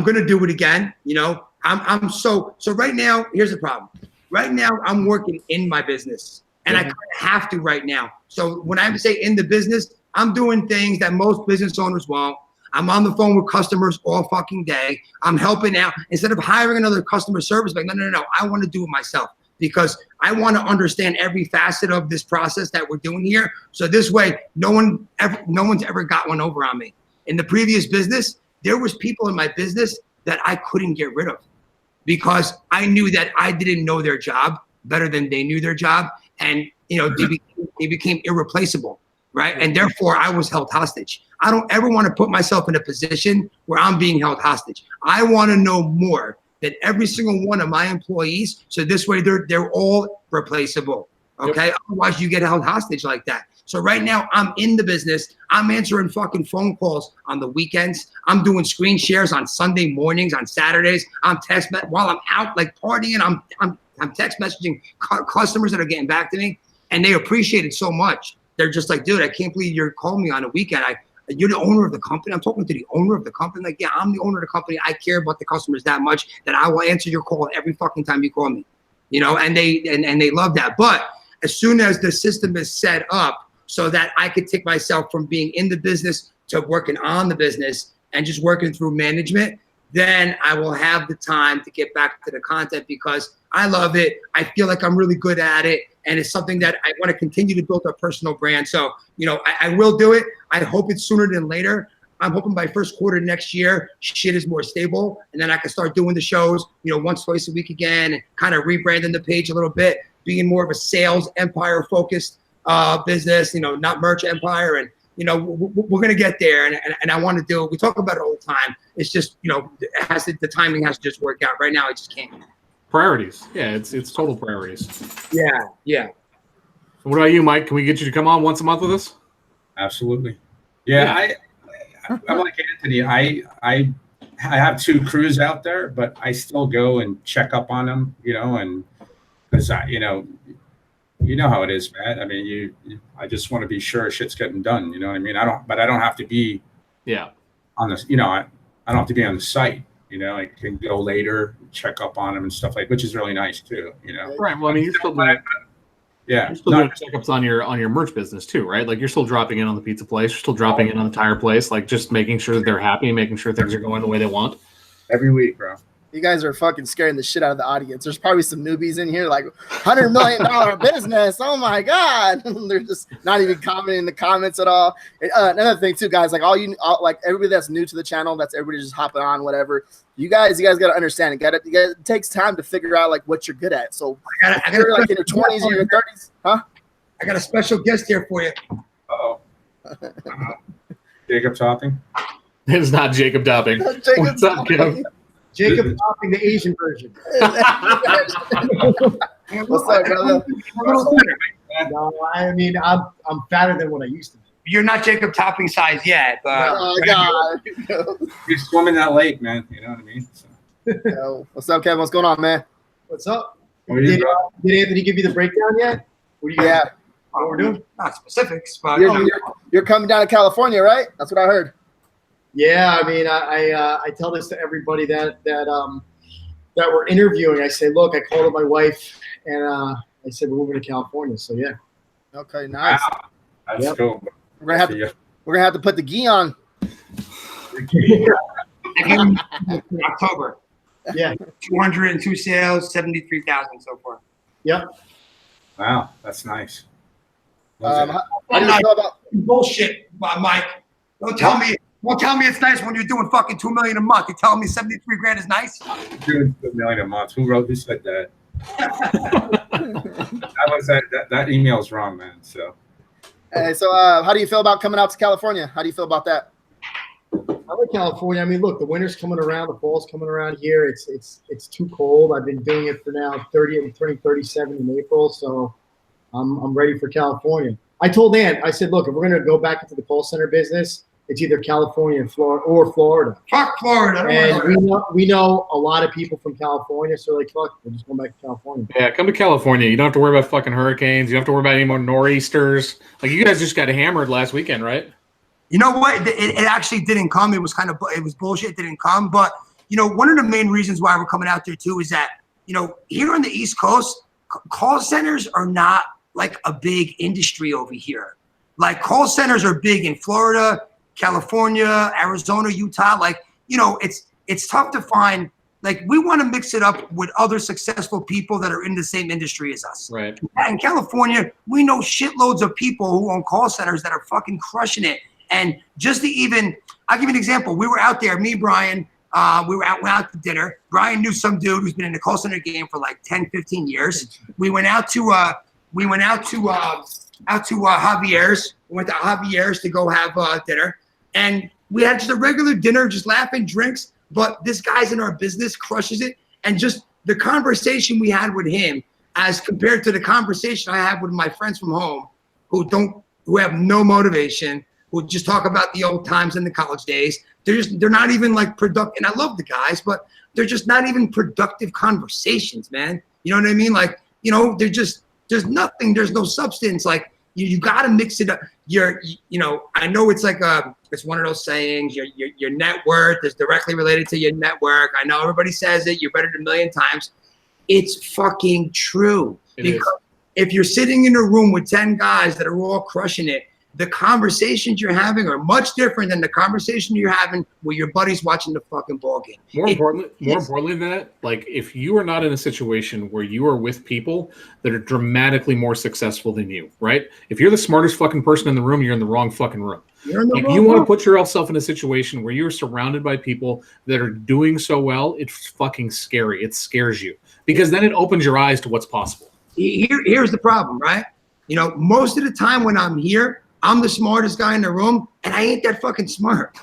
C: gonna do it again. You know, I'm so right now. Here's the problem. Right now, I'm working in my business. And I kind of have to right now. So when I say in the business, I'm doing things that most business owners won't. I'm on the phone with customers all fucking day. I'm helping out. Instead of hiring another customer service, like, no. I want to do it myself, because I want to understand every facet of this process that we're doing here. So this way, no one's ever got one over on me. In the previous business, there was people in my business that I couldn't get rid of, because I knew that I didn't know their job better than they knew their job. And, you know, they became irreplaceable, right? And therefore, I was held hostage. I don't ever want to put myself in a position where I'm being held hostage. I want to know more than every single one of my employees, so this way they're all replaceable, okay? Yep. Otherwise, you get held hostage like that. So right now, I'm in the business. I'm answering fucking phone calls on the weekends. I'm doing screen shares on Sunday mornings, on Saturdays. I'm while I'm out, like, partying. I'm text messaging customers that are getting back to me, and they appreciate it so much. They're just like, dude, I can't believe you're calling me on a weekend. You're the owner of the company. I'm talking to the owner of the company. Like, yeah, I'm the owner of the company. I care about the customers that much that I will answer your call every fucking time you call me. You know, and they love that. But as soon as the system is set up so that I could take myself from being in the business to working on the business and just working through management, then I will have the time to get back to the content, because I love it. I feel like I'm really good at it. And it's something that I want to continue to build a personal brand. So, you know, I will do it. I hope it's sooner than later. I'm hoping by first quarter next year, shit is more stable. And then I can start doing the shows, you know, once, twice a week again, and kind of rebranding the page a little bit, being more of a sales empire focused business, you know, not merch empire. And we're going to get there, and I want to do it. We talk about it all the time. It's just, the timing has to just work out. Right now, I just can't.
A: Priorities. Yeah, it's total priorities.
C: Yeah.
A: What about you, Mike? Can we get you to come on once a month with us?
D: Absolutely. Yeah, I'm like Anthony. I have 2 crews out there, but I still go and check up on them, and because you know how it is, man. I mean, I just want to be sure shit's getting done. You know what I mean? I don't have to be on this, I don't have to be on the site. I can go later, check up on them and stuff which is really nice too.
A: Right. Well, I mean, you're still doing doing checkups on your merch business too, right? Like you're still dropping in on the pizza place, you're still dropping in on the tire place, like just making sure that they're happy, making sure things are going the way they want.
D: Every week, bro.
B: You guys are fucking scaring the shit out of the audience. There's probably some newbies in here, like $100 million business. Oh my god, they're just not even commenting in the comments at all. Another thing too, guys, like like everybody that's new to the channel, that's everybody just hopping on, whatever. You guys got to understand it. It takes time to figure out like what you're good at. So I got like in your 20s or your 30s, huh?
C: I got a special guest here for you.
D: Uh-oh. Jacob Topping.
A: It's not Jacob Topping. What's up, Kim?
E: Jacob Topping, the Asian version.
B: What's up, brother?
E: No, I mean, I'm fatter than what I used to be.
C: You're not Jacob Topping size yet, but
B: God.
D: You swim in that lake, man. You know what I mean? So.
B: Yo, what's up, Kevin? What's going on, man?
E: What's up?
D: Did
E: Anthony give you the breakdown yet? What do you got? What we're doing?
C: not specifics, but
B: You're coming down to California, right? That's what I heard.
E: Yeah, I mean, I tell this to everybody that we're interviewing. I say, look, I called up my wife, and I said we're moving to California. So yeah.
B: Okay, nice.
D: Wow. That's cool.
B: We're gonna have to put the gi on.
C: October.
E: Yeah.
C: 202 sales, 73,000 so far.
E: Yep.
D: Wow, that's nice.
B: How do you feel about
C: Bullshit, Mike. Don't tell me it's nice when you're doing fucking $2 million a month. You're telling me 73 grand is nice?
D: Doing $2 million a month. Who said that? that email's wrong, man. So.
B: Hey, so how do you feel about coming out to California? How do you feel about that?
E: I like California. I mean, look, the winter's coming around, the fall's coming around here. It's too cold. I've been doing it for now 30. I'm turning 37 in April, so I'm ready for California. I told Ant, I said, look, if we're gonna go back into the call center business, it's either California or Florida.
C: Fuck Florida.
E: And we know a lot of people from California, so like, fuck, we're just going back to California.
A: Yeah, come to California. You don't have to worry about fucking hurricanes. You don't have to worry about any more nor'easters. Like you guys just got hammered last weekend, right?
C: You know what? It actually didn't come. It was bullshit. It didn't come. But, one of the main reasons why we're coming out there too is that, here on the East Coast, call centers are not like a big industry over here. Like call centers are big in Florida, California, Arizona, Utah. Like, it's tough to find. Like, we want to mix it up with other successful people that are in the same industry as us.
A: Right.
C: In California, we know shitloads of people who own call centers that are fucking crushing it. And just I'll give you an example. We were out there, me, Brian, went out to dinner. Brian knew some dude who's been in the call center game for like 10, 15 years. We went out to Javier's. We went to Javier's to go have dinner. And we had just a regular dinner, just laughing, drinks. But this guy's in our business, crushes it. And just the conversation we had with him as compared to the conversation I have with my friends from home who have no motivation, who just talk about the old times in the college days. They're not even like productive. And I love the guys, but they're just not even productive conversations, man. You know what I mean? Like, there's nothing, there's no substance. Like you got to mix it up. I know it's like it's one of those sayings, your net worth is directly related to your network. I know everybody says it, you're better than a million times. It's fucking true. Because if you're sitting in a room with 10 guys that are all crushing it, the conversations you're having are much different than the conversation you're having with your buddies watching the fucking ball game.
A: More importantly than that, like if you are not in a situation where you are with people that are dramatically more successful than you, right? If you're the smartest fucking person in the room, you're in the wrong fucking room. If you want to put yourself in a situation where you're surrounded by people that are doing so well, it's fucking scary. It scares you because then it opens your eyes to what's possible.
C: Here's the problem, right? Most of the time when I'm here, I'm the smartest guy in the room, and I ain't that fucking smart.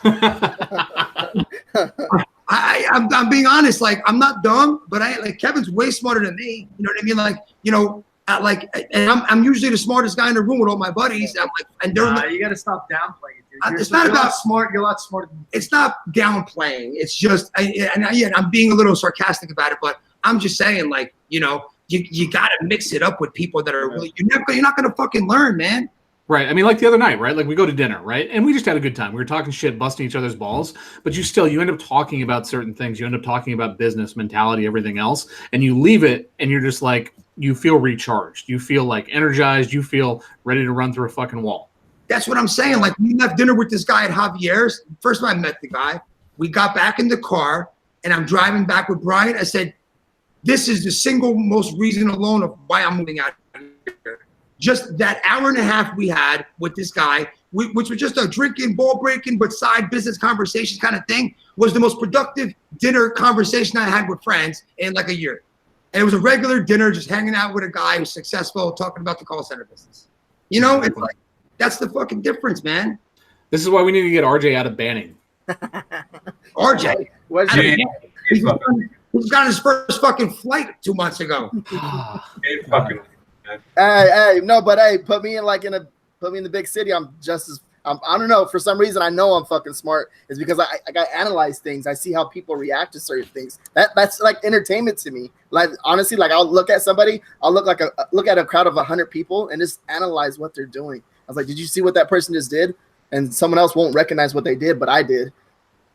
C: I'm being honest. Like, I'm not dumb, but Kevin's way smarter than me. You know what I mean? Like, you know, and I'm usually the smartest guy in the room with all my buddies. I'm like, and they're
E: you got to stop downplaying it, dude.
C: It's not about
E: smart. You're a lot smarter than me.
C: It's not downplaying. It's just, I'm being a little sarcastic about it, but I'm just saying, like, you know, you got to mix it up with people that are really, you're not going to fucking learn, man.
A: Right. I mean, like the other night, right? Like we go to dinner, right? And we just had a good time. We were talking shit, busting each other's balls, but you end up talking about certain things. You end up talking about business, mentality, everything else. And you leave it and you're just like, you feel recharged. You feel like energized. You feel ready to run through a fucking wall.
C: That's what I'm saying. Like, we left dinner with this guy at Javier's. First time I met the guy, we got back in the car and I'm driving back with Brian. I said, this is the single most reason alone of why I'm moving out here. Just that hour and a half we had with this guy, which was just a drinking, ball breaking, but side business conversation kind of thing, was the most productive dinner conversation I had with friends in like a year. And it was a regular dinner, just hanging out with a guy who's successful, talking about the call center business. You know, it's like, that's the fucking difference, man.
A: This is why we need to get RJ out of banning.
C: RJ? He's got his first fucking flight 2 months ago.
B: Hey, no, but hey, put me in the big city. I'm just as I don't know. For some reason, I know I'm fucking smart. It's because I got to analyze things. I see how people react to certain things. That's like entertainment to me. Like, honestly, like I'll look at somebody, I'll look at a crowd of 100 people and just analyze what they're doing. I was like, did you see what that person just did? And someone else won't recognize what they did, but I did.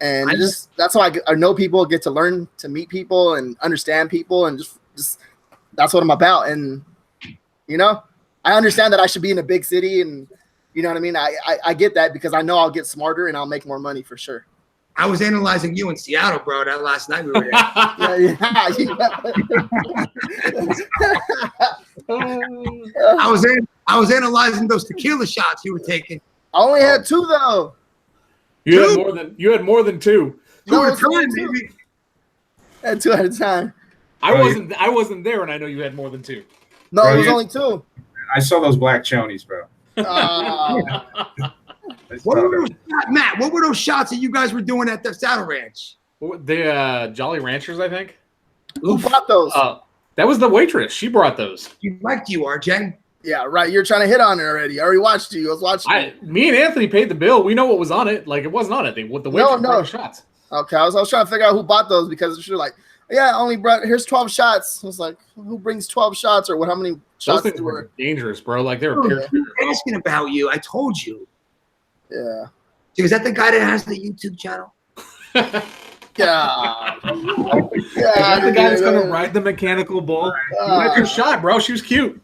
B: And that's how I know people, get to learn to meet people and understand people, and just that's what I'm about. And you know, I understand that I should be in a big city, and you know what I mean? I get that because I know I'll get smarter and I'll make more money for sure.
C: I was analyzing you in Seattle, bro, that last night we were there. I was analyzing those tequila shots you were taking.
B: I only had 2 though.
A: You had more than 2.
C: Two at a time, maybe.
B: I had 2 at a time.
A: I wasn't there, and I know you had more than 2.
B: No,
D: Bro,
B: it was only 2.
D: I saw those black chonies, bro.
C: What were those shots that you guys were doing at the Saddle Ranch?
A: The Jolly Ranchers, I think.
B: Who bought those?
A: That was the waitress. She brought those.
C: She liked you, RJ.
B: Yeah, right. You're trying to hit on her already. I already watched you. I was watching.
A: Me and Anthony paid the bill. We know what was on it. Like, it wasn't on it. The waitress brought the shots.
B: Okay, I was trying to figure out who bought those because she was like, yeah, I only brought, here's 12 shots. I was like, who brings 12 shots or what? How many shots?
A: Those things were dangerous, bro. Like, they were
C: asking about you. I told you.
B: Yeah.
C: So is that the guy that has the YouTube channel?
B: Yeah.
A: Is that the guy that's gonna ride the mechanical bull? You had your shot, bro. She was cute.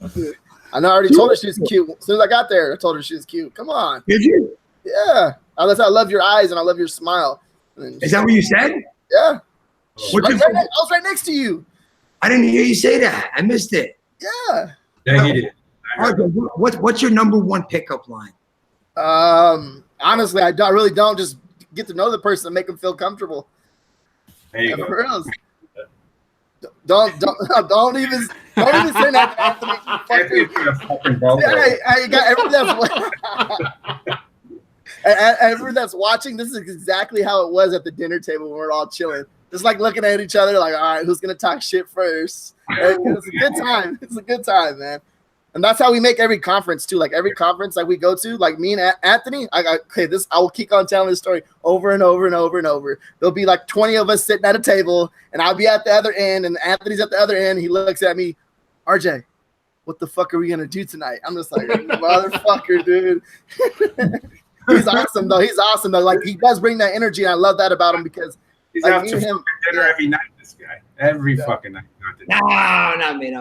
B: I know. I already told her she was cute. As soon as I got there, I told her she was cute. Come on.
C: Did you?
B: Yeah. I love your eyes and I love your smile.
C: Is that what you said?
B: Yeah. I
C: What's
B: was right next to you.
C: I didn't hear you say that. I missed it.
B: Yeah.
D: Yeah, he did.
C: What's your number one pickup line?
B: Honestly, I really don't. Just get to know the person and make them feel comfortable.
D: There you go.
B: Don't even say that, Anthony. I got everyone that's watching. This is exactly how it was at the dinner table when we're all chilling, just like looking at each other, like, all right, who's gonna talk shit first? It's a good time. It's a good time, man. And that's how we make every conference too. Like every conference like we go to, like me and Anthony, I will keep on telling this story over and over and over and over. There'll be like 20 of us sitting at a table and I'll be at the other end and Anthony's at the other end. He looks at me, RJ, what the fuck are we going to do tonight? I'm just like, motherfucker, dude. He's awesome though. Like he does bring that energy. And I love that about him because
D: he's
B: like,
D: out to dinner every night, this guy. Every fucking night.
C: No, not me.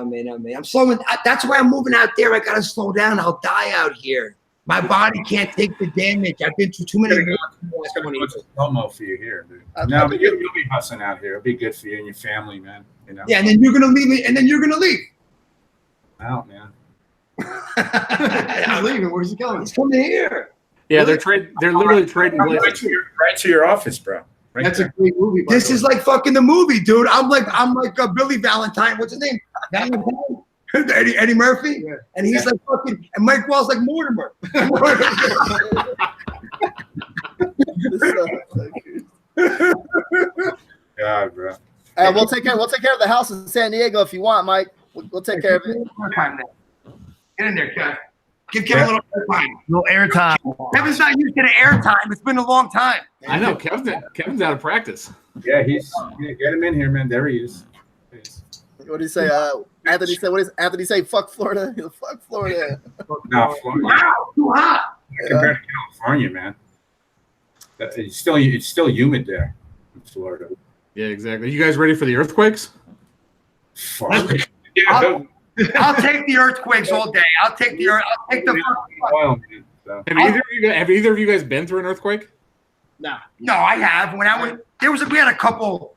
C: I'm slowing. That's why I'm moving out there. I gotta slow down. I'll die out here. My body can't take the damage. I've been through too many.
D: It's a promo for you here, dude. No, but you'll be hustling out here. It'll be good for you and your family, man. You know.
C: Yeah, and then you're gonna leave me, and then you're gonna leave.
D: Out, man.
E: He's leaving. Where's he going?
C: He's coming here.
A: Yeah, they're literally trading places.
D: Right to your office, bro. Right
E: That's
D: there.
E: a great movie.
C: This is like fucking the movie, dude. I'm like Billy Valentine. What's his name? Eddie Murphy,
E: Yeah.
C: and he's like fucking, and Mike Gual's like Mortimer.
D: God, bro.
B: We'll take care of the house in San Diego if you want, Mike. We'll take care of it.
C: Get in there, Kev. Give Kevin a little airtime.
F: No airtime.
C: Kevin's not used to the airtime. It's been a long time.
A: I know Kevin's out of practice.
D: Yeah, get him in here, man. There he is.
B: What did he say? Anthony said, what does Anthony say? Fuck Florida. Fuck Florida.
D: No, Florida.
C: Wow, too hot.
D: Compared to California, man. It's still humid there in Florida.
A: Yeah, exactly. You guys ready for the earthquakes?
D: Fuck.
C: I'll take the earthquakes all day. I'll take the.
A: Have either of you guys been through an earthquake?
E: No.
C: No, I have. When I went, we had a couple,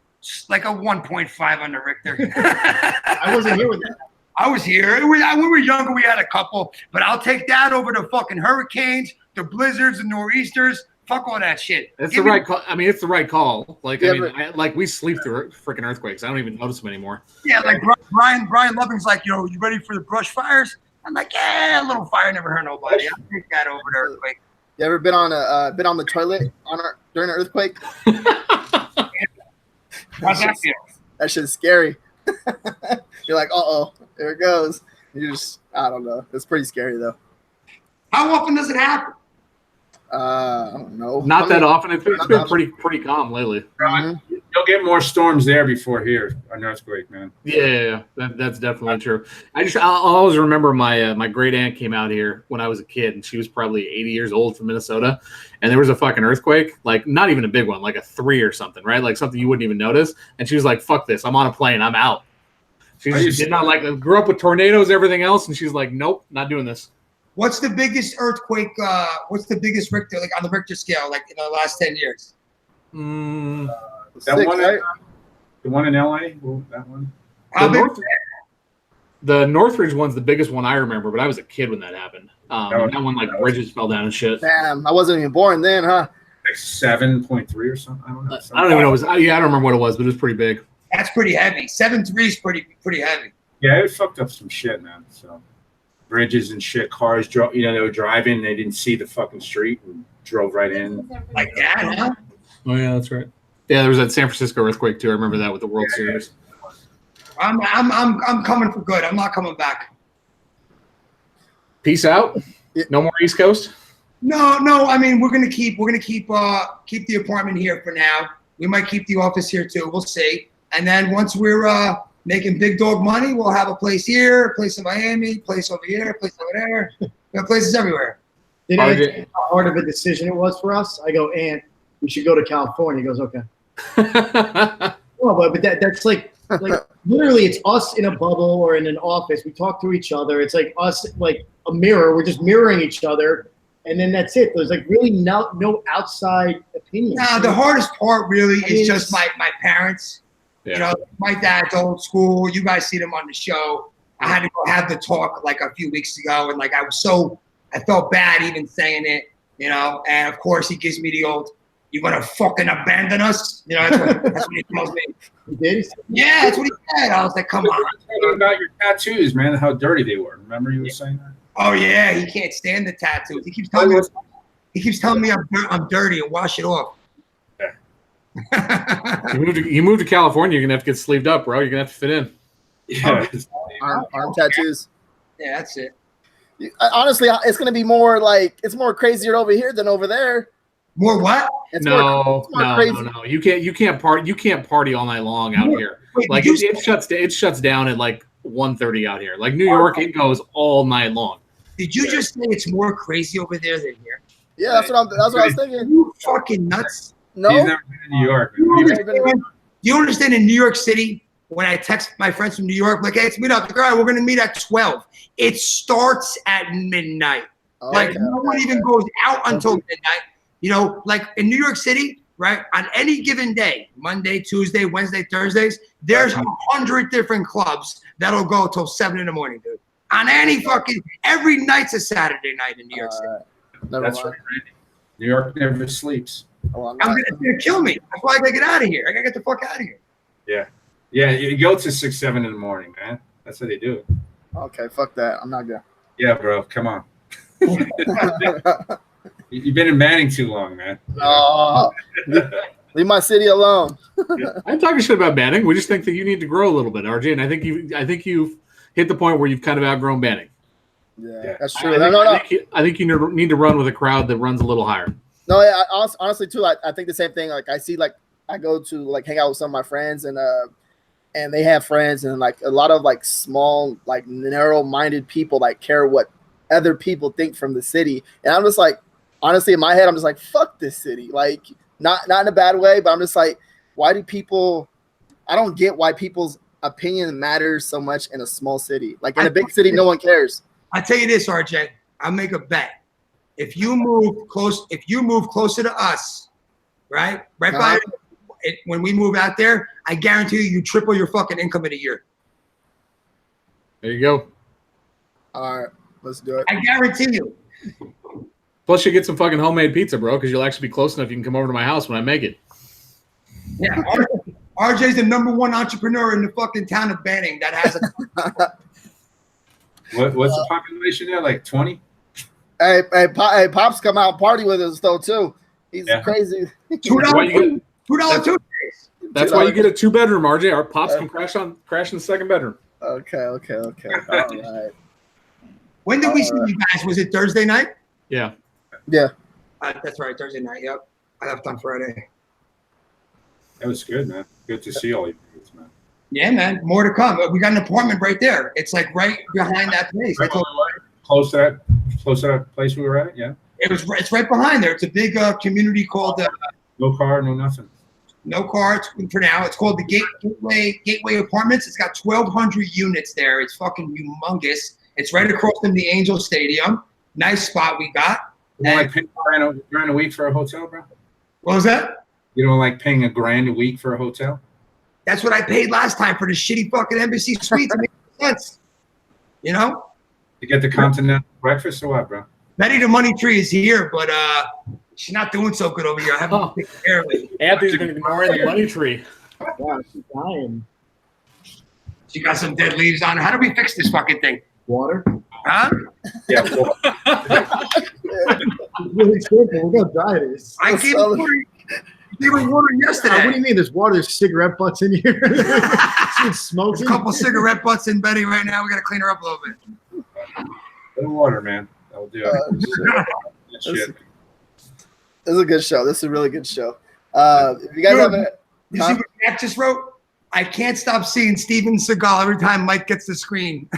C: like a 1.5 on the Richter.
E: I wasn't here with that.
C: I was here. When we were younger, we had a couple, but I'll take that over the fucking hurricanes, the blizzards, the nor'easters. Fuck all that shit.
A: It's the right call. I mean, it's the right call. Like, we sleep through freaking earthquakes. I don't even notice them anymore.
C: Yeah, like Brian Loving's like, you ready for the brush fires? I'm like, yeah, a little fire never hurt nobody. I'll take that over the earthquake.
B: You ever been on the toilet during an earthquake?
C: How's that feel?
B: That shit's scary. You're like, there it goes. I don't know. It's pretty scary though.
C: How often does it happen?
B: I don't know.
A: Not that often. It's been pretty calm lately.
B: Mm-hmm.
D: You'll get more storms there before here, an earthquake, man.
A: Yeah, that's definitely true. I'll always remember my great aunt came out here when I was a kid, and she was probably 80 years old from Minnesota, and there was a fucking earthquake, like not even a big one, like a 3 or something, right? Like something you wouldn't even notice, and she was like, "Fuck this! I'm on a plane. I'm out." She did not grew up with tornadoes, everything else, and she's like, "Nope, not doing this."
C: What's the biggest earthquake? What's the biggest Richter, like on the Richter scale, like in the last 10 years?
D: That one, right? The one in LA? Ooh, that one?
A: The Northridge one's the biggest one I remember, but I was a kid when that happened. That one, like, bridges fell down and shit.
B: Damn, I wasn't even born then, huh?
D: Like 7.3 or something. I don't know.
A: I don't even know. I don't remember what it was, but it was pretty big.
C: That's pretty heavy. 7.3 is pretty heavy.
D: Yeah, it fucked up some shit, man. So bridges and shit, cars drove. They were driving, and they didn't see the fucking street and drove right in.
C: Like that, huh?
A: Oh yeah, that's right. Yeah, there was that San Francisco earthquake too. I remember that with the World Series.
C: I'm coming for good. I'm not coming back.
A: Peace out. No more East Coast.
C: No. I mean, we're gonna keep the apartment here for now. We might keep the office here too. We'll see. And then once we're making big dog money, we'll have a place here, a place in Miami, a place over here, a place over there. We have places everywhere.
E: You know how hard of a decision it was for us? I go, Aunt, we should go to California. He goes, okay. Well, but that's like literally it's us in a bubble or in an office. We talk to each other. It's like us, like a mirror. We're just mirroring each other. And then that's it. There's like really no outside opinion.
C: No, the hardest part really is just my parents.
A: Yeah.
C: My dad's old school. You guys see them on the show. I had to go have the talk like a few weeks ago, and like I felt bad even saying it, and of course he gives me the old, "You're gonna fucking abandon us," that's what he tells me.
E: He did?
C: Yeah, that's what he said. I was like, come on.
D: Talking about your tattoos, man, how dirty they were. Remember you were saying that?
C: Oh yeah, he can't stand the tattoos. He keeps telling me I'm dirty and wash it off.
A: You move to California, you're gonna have to get sleeved up, bro. You're gonna have to fit in.
D: Yeah.
B: Arm tattoos.
C: Yeah, that's it.
B: Honestly, it's gonna be more like it's more crazier over here than over there.
C: More what?
B: It's
A: No.
B: more crazy.
A: You can't party all night long out here.
C: Wait,
A: Like it shuts down at like 1:30 out here. Like New York, it goes all night long.
C: Did you just say it's more crazy over there than here?
B: Yeah, that's what I was thinking.
C: You fucking nuts.
B: No,
D: He's never been in New York.
C: Do you understand in New York City, when I text my friends from New York, like, hey, let's meet up. Like, all right, we're going to meet at 12. It starts at midnight. No one even goes out until midnight. Like in New York City, right, on any given day, Monday, Tuesday, Wednesday, Thursdays, there's 100 different clubs that'll go till 7 in the morning, dude. On every night's a Saturday night in New York City.
B: Never mind.
D: Right. New York never sleeps.
B: Oh,
C: It's going to kill me. That's why I got to get out of here. I got to get the fuck out of here.
D: Yeah, you go to 6, 7 in the morning, man. That's how they do it.
B: Okay, fuck that. I'm not good.
D: Yeah, bro. Come on. You've been in Manning too long, man.
B: Oh, leave my city alone.
A: I'm talking shit about banning. We just think that you need to grow a little bit, RJ, and I think you've hit the point where you've kind of outgrown banning.
B: Yeah, that's true.
A: I think you need to run with a crowd that runs a little higher.
B: No, yeah, honestly too. I think the same thing. Like I see, like I go to like hang out with some of my friends, and they have friends, and like a lot of like small, like narrow-minded people like care what other people think from the city, and I'm just like, honestly, in my head, I'm just like, fuck this city. Like not in a bad way, but I'm just like, why do people? I don't get why people's opinion matters so much in a small city. Like in a big city, no one cares.
C: I tell you this, RJ, I'll make a bet. If you move closer to us, right by it, when we move out there, I guarantee you triple your fucking income in a year.
A: There you go.
B: All right, let's do it.
C: I guarantee you.
A: Plus, you get some fucking homemade pizza, bro, because you'll actually be close enough. You can come over to my house when I make it.
C: Yeah, RJ's the #1 entrepreneur in the fucking town of Banning that has a.
D: What's the population there? Like 20?
B: Hey, Pops come out and party with us though too. He's crazy.
C: $2 Tuesdays.
A: That's why you get a 2-bedroom, RJ. Our Pops can crash in the second bedroom.
B: Okay. All right.
C: When did we see you guys? Was it Thursday night?
A: Yeah.
B: Yeah.
C: That's right, Thursday night. Yep. I left on Friday.
D: That was good, man. Good to see all you guys, man.
C: Yeah, man. More to come. We got an apartment right there. It's like right behind that place.
D: Close to that place we were at. Yeah.
C: It's right behind there. It's a big community called.
D: No car, no nothing.
C: No car for now. It's called the Gateway Apartments. It's got 1,200 units there. It's fucking humongous. It's right across from the Angel Stadium. Nice spot we got.
D: You don't like paying $1,000 a week for a hotel, bro?
C: What was that?
D: You don't like paying $1,000 a week for a hotel?
C: That's what I paid last time for the shitty fucking Embassy Suites. It makes sense. You know?
D: You get the continental breakfast or what, bro?
C: Betty the Money Tree is here, but she's not doing so good over here. I haven't taken care of it.
A: Anthony's been ignoring the money tree.
E: Yeah, she's dying.
C: She got some dead leaves on her. How do we fix this fucking thing?
E: Water?
C: Huh?
D: Yeah. Well,
E: It's really simple. We're gonna dry this.
C: I gave her water yesterday.
E: What do you mean? There's water. There's cigarette butts in here. She's smoking.
C: There's a couple cigarette butts in Betty right now. We gotta clean her up a little bit.
D: little water, man. That'll do it. Shit.
B: This is a good show. This is a really good show. If you guys have it,
C: you see what Jack just wrote? I can't stop seeing Steven Seagal every time Mike gets the screen.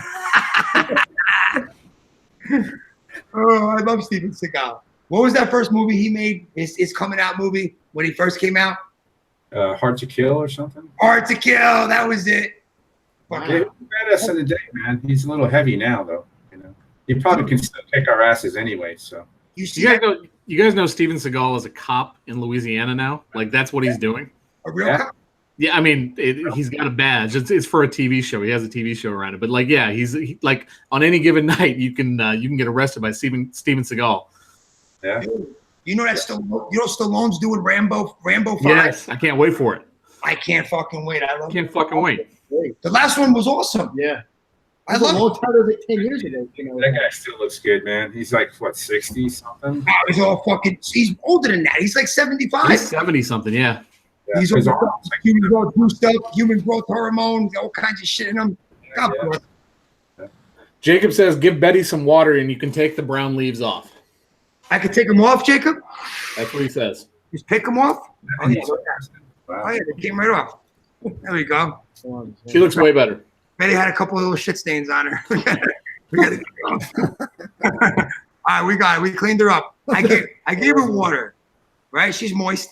C: Oh, I love Steven Seagal. What was that first movie he made? His coming out movie when he first came out?
D: Hard to Kill or something?
C: Hard to Kill. That was it.
D: Yeah, he read us in the day, man. He's a little heavy now, though. You know, he probably can still kick our asses anyway. So
C: you
A: guys know Steven Seagal is a cop in Louisiana now. Like that's what he's doing.
C: A real cop?
A: Yeah, I mean, he's got a badge. It's for a TV show. He has a TV show around it. But like, yeah, he's like on any given night, you can get arrested by Steven Seagal.
D: Yeah.
C: You know Stallone's doing Rambo 5?
A: Yes, I can't wait for it.
C: I can't fucking wait. I
A: can't fucking wait.
C: The last one was awesome.
E: Yeah.
C: I love
E: it. Long time, it was like 10 years ago. You know,
D: that guy still looks good, man. He's like, what, 60 something?
C: He's all fucking. He's older than that. He's like 75.
A: He's 70 something. Yeah.
C: He's all human growth stuff, human growth hormones, all kinds of shit in him. God bless.
D: Yeah.
A: Jacob says, "Give Betty some water, and you can take the brown leaves off."
C: I can take them off, Jacob.
A: That's what he says.
C: Just pick them off. Oh yeah,
D: Wow.
C: oh, yeah, they came right off. There we go.
A: She looks way better.
C: Betty had a couple of little shit stains on her. We gotta get her off. All right, we got it. We cleaned her up. I gave her water. Right? She's moist.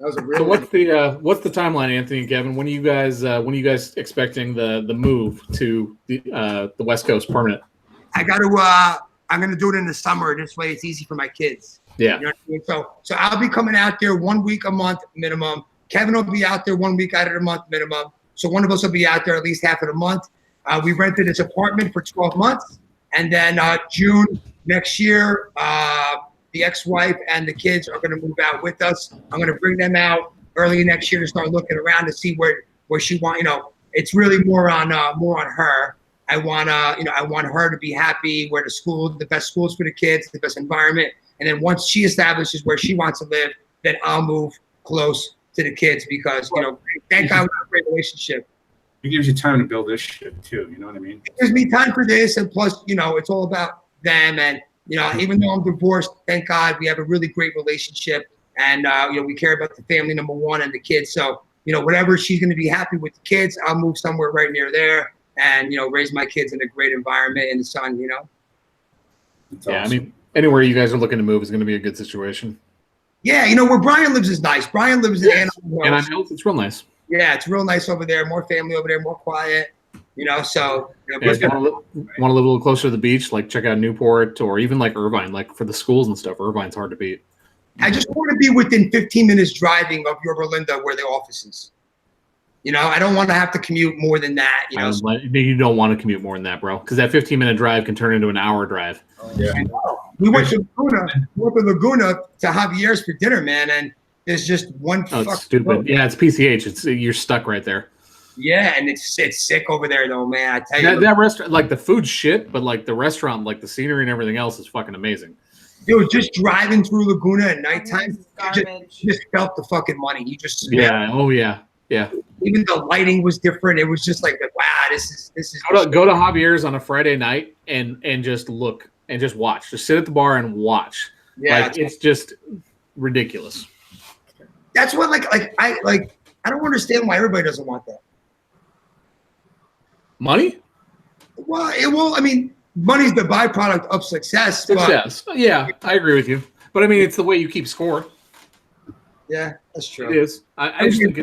A: So what's the timeline, Anthony and Kevin? When are you guys expecting the move to the West Coast permanent?
C: I'm gonna do it in the summer. This way it's easy for my kids.
A: Yeah.
C: You know what I mean? So I'll be coming out there 1 week a month minimum. Kevin will be out there 1 week out of the month minimum. So one of us will be out there at least half of the month. We rented this apartment for 12 months. And then June next year, the ex-wife and the kids are going to move out with us. I'm going to bring them out early next year to start looking around to see where she wants. You know, it's really more on her. I want to, I want her to be happy, where the best schools for the kids, the best environment. And then once she establishes where she wants to live, then I'll move close to the kids because, thank God we have a great relationship.
D: It gives you time to build this shit too. You know what I mean?
C: It gives me time for this. And plus, it's all about them. And, even though I'm divorced, thank God we have a really great relationship. And, we care about the family, number one, and the kids. So, whatever she's going to be happy with the kids, I'll move somewhere right near there and, raise my kids in a great environment in the sun,
D: It's
A: Yeah,
D: awesome.
A: I mean, anywhere you guys are looking to move is going to be a good situation.
C: Yeah, where Brian lives is nice. Brian lives in Anaheim.
A: And I know it's real nice.
C: Yeah, it's real nice over there. More family over there, more quiet. So
A: Yeah, if you want to live a little closer to the beach, like check out Newport or even like Irvine, like for the schools and stuff. Irvine's hard to beat.
C: I just want to be within 15 minutes driving of Yorba Linda where the office is. I don't want to have to commute more than that.
A: You don't want to commute more than that, bro, because that 15-minute drive can turn into an hour drive.
D: Yeah.
C: We went to Laguna to Javier's for dinner, man, and there's just one.
A: Oh, it's stupid. Road. Yeah, it's PCH. You're stuck right there.
C: Yeah, and it's sick over there, though, man. I tell you,
A: that restaurant, like the food's shit, but like the restaurant, like the scenery and everything else is fucking amazing.
C: Dude, just driving through Laguna at nighttime, you just felt the fucking money. You just
A: Yeah.
C: Even the lighting was different. It was just like, wow, this is.
A: Go to Javier's on a Friday night and just look and just watch. Just sit at the bar and watch.
C: Yeah,
A: it's just ridiculous.
C: That's what I don't understand why everybody doesn't want that.
A: Money?
C: Well, I mean, money's the byproduct of success.
A: Success. Yeah, I agree with you. But I mean, it's the way you keep score.
C: Yeah, that's true.
A: It is. I just think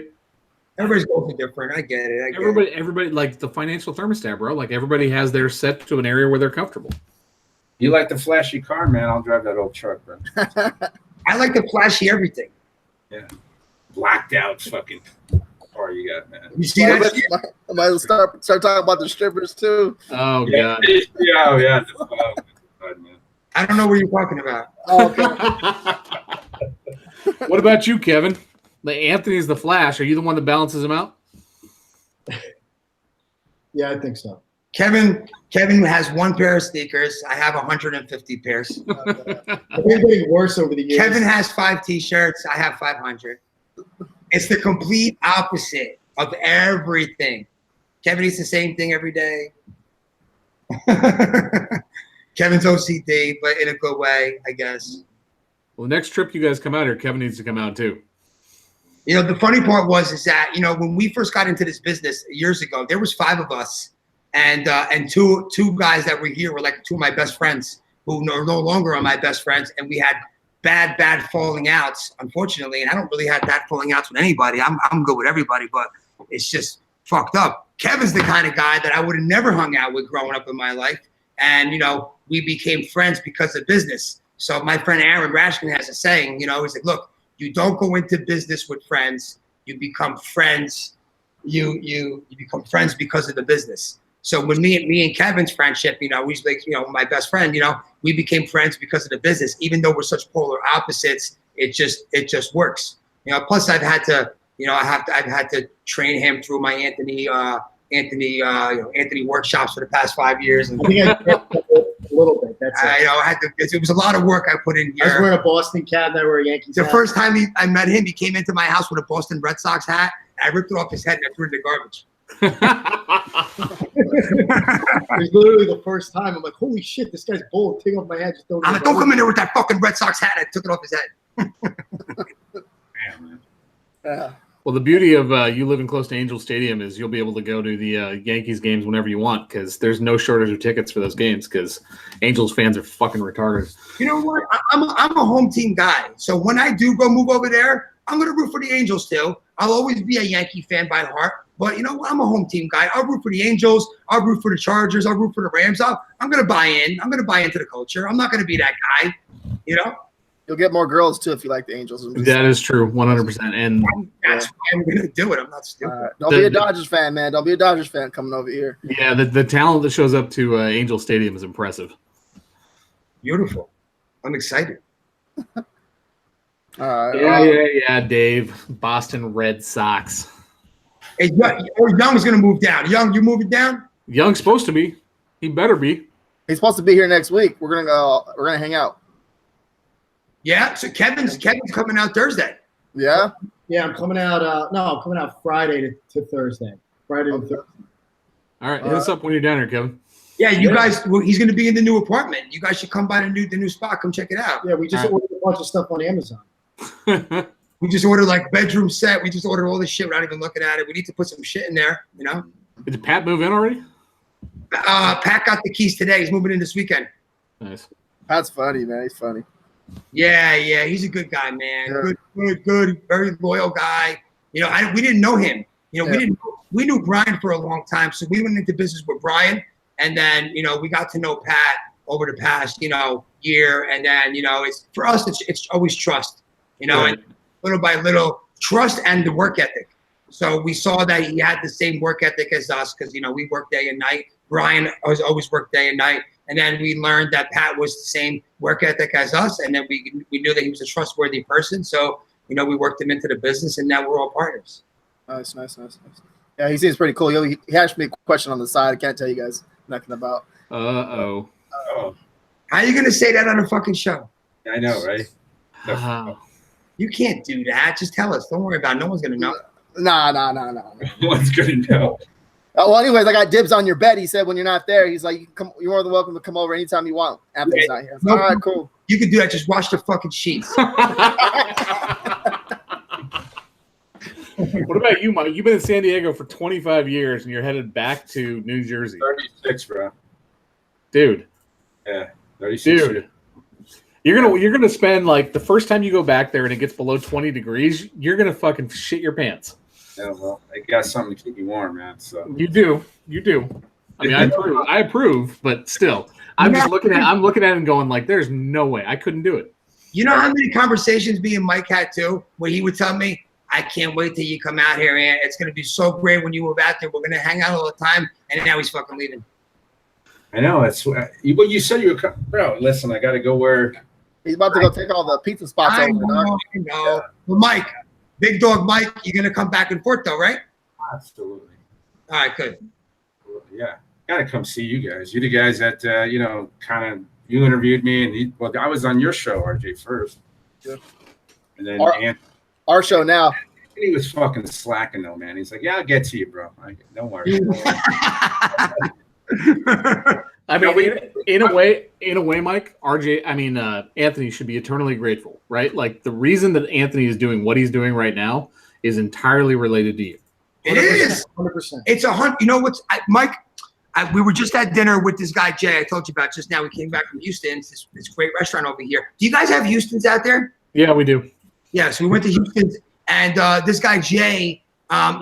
C: everybody's going different. I get it.
A: Everybody like the financial thermostat, bro. Like everybody has their set to an area where they're comfortable.
D: You like the flashy car, man? I'll drive that old truck, bro.
C: I like the flashy everything.
D: Yeah, blacked out fucking car you got, man.
C: You see that?
B: I might start talking about the strippers too.
A: Oh
D: yeah.
A: God.
D: Yeah.
C: I don't know what you're talking about.
B: Oh, okay.
A: What about you, Kevin? Anthony's the Flash. Are you the one that balances him out?
E: Yeah, I think so.
C: Kevin has one pair of sneakers. I have 150 pairs.
E: They're getting worse over the years.
C: Kevin has 5 T-shirts. I have 500. It's the complete opposite of everything. Kevin eats the same thing every day. Kevin's OCD, but in a good way, I guess.
A: Well, the next trip you guys come out here, Kevin needs to come out too.
C: The funny part is that, when we first got into this business years ago, there was 5 of us, and two guys that were here were like 2 of my best friends who are no longer are my best friends, and we had bad falling outs, unfortunately. And I don't really have bad falling outs with anybody. I'm good with everybody, but it's just fucked up. Kevin's the kind of guy that I would have never hung out with growing up in my life, and we became friends because of business. So my friend Aaron Rashkin has a saying, he's like, look, you don't go into business with friends. You become friends. You become friends because of the business. So when me and Kevin's friendship, he's like, my best friend, we became friends because of the business. Even though we're such polar opposites, it just works. Plus I've had to, I've had to train him through my Anthony workshops for the past 5 years. And
E: I think I did a little bit. That's it.
C: I had to. It was a lot of work I put in here.
E: I was wearing a Boston cap. I wear a Yankees
C: The
E: hat.
C: first time I met him, he came into my house with a Boston Red Sox hat. And I ripped it off his head and I threw it in the garbage.
E: It was literally the first time. I'm like, holy shit, this guy's bold. Take off my hat. Just
C: I'm like, don't come in there with that fucking Red Sox hat. I took it off his head.
D: Damn, man.
B: Yeah.
A: Well, the beauty of you living close to Angel Stadium is you'll be able to go to the Yankees games whenever you want because there's no shortage of tickets for those games because Angels fans are fucking retarded.
C: You know what? I'm a home team guy. So when I do go move over there, I'm going to root for the Angels too. I'll always be a Yankee fan by heart. But you know what? I'm a home team guy. I'll root for the Angels. I'll root for the Chargers. I'll root for the Rams. I'm going to buy in. I'm going to buy into the culture. I'm not going to be that guy,
B: You'll get more girls too if you like the Angels.
A: That is true, 100%. And
C: That's why I'm going to do it. I'm not stupid.
B: Don't be a Dodgers fan, man. Don't be a Dodgers fan coming over here.
A: yeah, the talent that shows up to Angel Stadium is impressive.
C: Beautiful. I'm excited.
B: All right.
A: Yeah, Dave. Boston Red Sox.
C: Hey, Young's going to move down. Young, you moving down?
A: Young's supposed to be. He better be.
B: He's supposed to be here next week. We're gonna go. We're gonna hang out.
C: Yeah. So Kevin's coming out Thursday.
B: Yeah.
E: Yeah, I'm coming out. No, I'm coming out Friday to Thursday. Friday to Thursday.
A: All right, hit us up when you're down here, Kevin.
C: Yeah, you guys. Well, he's going to be in the new apartment. You guys should come by the new spot. Come check it out.
E: Yeah, we just ordered a bunch of stuff on Amazon.
C: We just ordered like bedroom set. We just ordered all this shit without even looking at it. We need to put some shit in there. You know.
A: Did Pat move in already?
C: Pat got the keys today. He's moving in this weekend.
A: Nice.
B: Pat's funny, man. He's funny.
C: Yeah, he's a good guy, man.
B: Yeah.
C: Good, very loyal guy. You know, we didn't know him. You know, we knew Brian for a long time, so we went into business with Brian, and then we got to know Pat over the past year, and then it's for us it's always trust,
A: Right.
C: and little by little trust and the work ethic. So we saw that he had the same work ethic as us because we work day and night. Brian always worked day and night. And then we learned that Pat was the same work ethic as us. And then we knew that he was a trustworthy person. So, we worked him into the business, and now we're all partners.
B: Nice. Yeah, he seems pretty cool. He asked me a question on the side. I can't tell you guys nothing about.
A: Uh-oh.
D: Oh,
C: How are you going to say that on a fucking show?
D: I know, right?
A: Wow.
C: You can't do that. Just tell us. Don't worry about it. No one's going to know.
B: Nah.
D: One's good to know.
B: Well, anyways, I got dibs on your bed. He said when you're not there, he's like, you're more than welcome to come over anytime you want. Anthony's not here.
C: No,
B: all right, cool.
C: You can do that. Just wash the fucking sheets.
A: What about you, Mike? You've been in San Diego for 25 years, and you're headed back to New Jersey.
D: 36, bro.
A: Dude.
D: Yeah, 36.
A: Dude. You're gonna spend like the first time you go back there and it gets below 20 degrees, you're gonna fucking shit your pants.
D: Yeah, well, I got something to keep you warm, man. So
A: You do. I mean, I approve, but still, I'm looking at it and going like, there's no way I couldn't do it.
C: You know how many conversations me and Mike had too, where he would tell me, I can't wait till you come out here, and it's gonna be so great when you move out there. We're gonna hang out all the time, and now he's fucking leaving.
D: I know it's what you said you were. Bro, listen, I got to go where.
B: He's about to go take all the pizza spots
C: I
B: over, dog.
C: know. Well, Mike, big dog Mike, you're gonna come back and forth though, right?
D: Absolutely.
C: All right, good.
D: Yeah, got to come see you guys. You the guys that kind of you interviewed me, and I was on your show, RJ, first.
B: Yeah.
D: And then
B: Our show now.
D: he was fucking slacking though, man. He's like, "Yeah, I'll get to you, bro. Don't worry."
A: I mean, in a way, Mike, Anthony should be eternally grateful, right? Like the reason that Anthony is doing what he's doing right now is entirely related to you.
C: It is
E: 100%.
C: It's 100. You know what's Mike? We were just at dinner with this guy Jay. I told you about just now. We came back from Houston. It's this great restaurant over here. Do you guys have Houston's out there?
A: Yeah, we do.
C: Yeah. So we went to Houston's, and this guy Jay,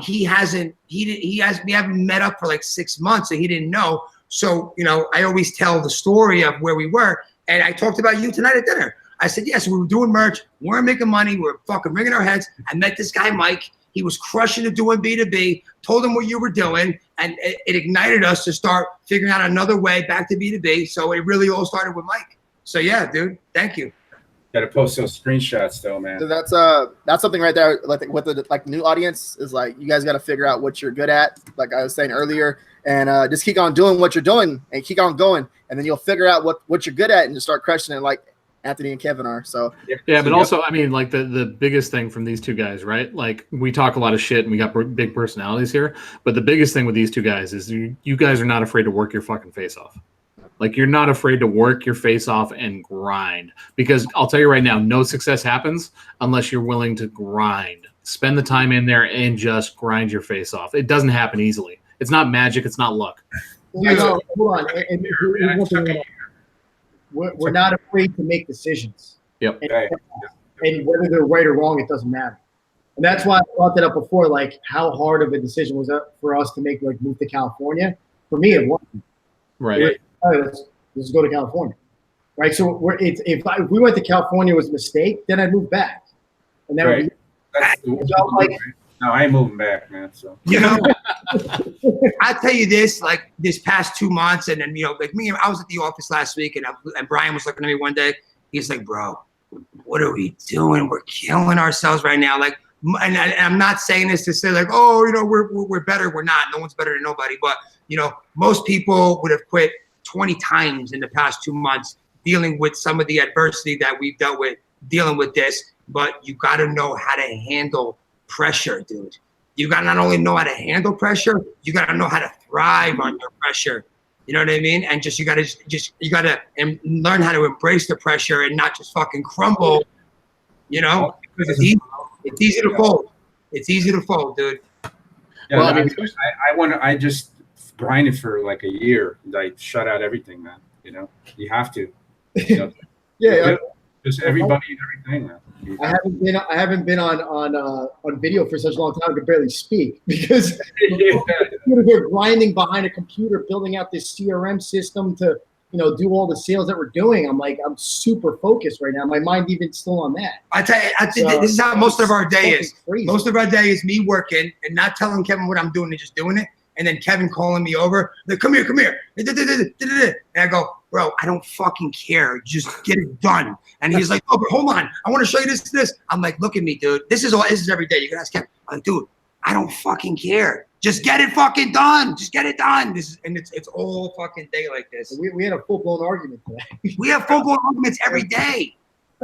C: we haven't met up for like 6 months, so he didn't know. So, I always tell the story of where we were. And I talked about you tonight at dinner. I said, yes, we were doing merch. We weren't making money. We were fucking wringing our heads. I met this guy, Mike. He was crushing it doing B2B, told him what you were doing. And it ignited us to start figuring out another way back to B2B. So it really all started with Mike. So, yeah, dude, thank you.
D: Got to post those screenshots though, man.
B: So that's something right there. Like with the new audience is like you guys got to figure out what you're good at. Like I was saying earlier, and just keep on doing what you're doing and keep on going, and then you'll figure out what you're good at and just start crushing it like Anthony and Kevin are. So
A: yeah, but also I mean, like the biggest thing from these two guys, right? Like we talk a lot of shit and we got big personalities here, but the biggest thing with these two guys is you guys are not afraid to work your fucking face off. Like you're not afraid to work your face off and grind, because I'll tell you right now, no success happens unless you're willing to grind. Spend the time in there and just grind your face off. It doesn't happen easily. It's not magic. It's not luck.
E: Hold on. We're not afraid to make decisions.
A: Yep.
E: And whether they're right or wrong, it doesn't matter. And that's why I brought that up before, like how hard of a decision was that for us to make, like move to California? For me, it wasn't.
A: Right.
E: Let's go to California, right? So if we went to California was a mistake, then I'd move back, and then
D: Right. No, I ain't moving back, man. So
C: I tell you this, like this past 2 months, and then like me, I was at the office last week, and Brian was looking at me one day. He's like, "Bro, what are we doing? We're killing ourselves right now. Like and I'm not saying this to say like, oh, you know, we're better. We're not. No one's better than nobody. But, you know, most people would have quit 20 times in the past 2 months dealing with some of the adversity that we've dealt with, dealing with this. But you got to know how to handle pressure, dude. You got to not only know how to handle pressure, you got to know how to thrive under pressure. You know what I mean? And you got to learn how to embrace the pressure and not just fucking crumble, you know, because it's easy to fold. It's easy to fold, dude.
D: Yeah,
A: Well,
D: I just grinded for like a year. I shut out everything, man. You know, you have to. You know,
E: Yeah.
D: just everybody and everything, man.
E: I haven't been on video for such a long time I could barely speak because we're grinding behind a computer, building out this CRM system to, you know, do all the sales that we're doing. I'm super focused right now. My mind even still on that.
C: I tell you, this is how most of our day is. Crazy. Most of our day is me working and not telling Kevin what I'm doing and just doing it. And then Kevin calling me over, like, come here. And I go, bro, I don't fucking care. Just get it done. And he's like, oh, but hold on. I want to show you this. I'm like, look at me, dude. This is every day. You can ask Kevin. I'm like, dude, I don't fucking care. Just get it fucking done. Just get it done. It's all fucking day like this.
E: We had a full-blown argument today.
C: We have full-blown arguments every day.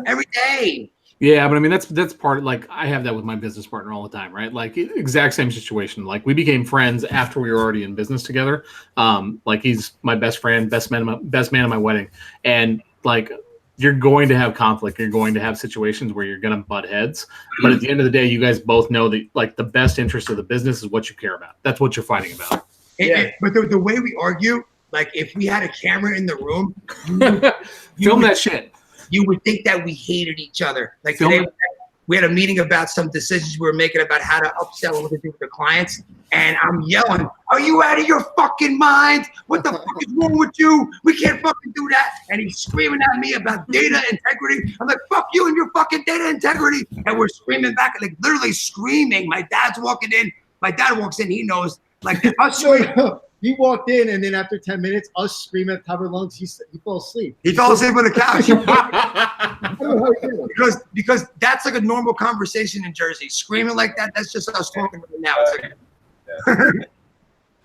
C: Every day.
A: Yeah, but I mean that's part of, like, I have that with my business partner all the time, right? Like, exact same situation. Like, we became friends after we were already in business together. Like, he's my best friend, best man at my wedding, and like, you're going to have conflict. You're going to have situations where you're going to butt heads. But at the end of the day, you guys both know that, like, the best interest of the business is what you care about. That's what you're fighting about.
C: But the way we argue, like, if we had a camera in the room,
A: Film that shit.
C: You would think that we hated each other. Like, today, we had a meeting about some decisions we were making about how to upsell and what to do with the clients. And I'm yelling, are you out of your fucking mind? What the fuck is wrong with you? We can't fucking do that. And he's screaming at me about data integrity. I'm like, fuck you and your fucking data integrity. And we're screaming back, like, literally screaming. My dad's walking in. My dad walks in. He knows. Like, us screaming.
E: He walked in, and then after 10 minutes, us screaming at the top of our lungs, he fell asleep.
C: He fell asleep on the couch. because that's like a normal conversation in Jersey. Screaming like that, that's just us talking right now. It's like,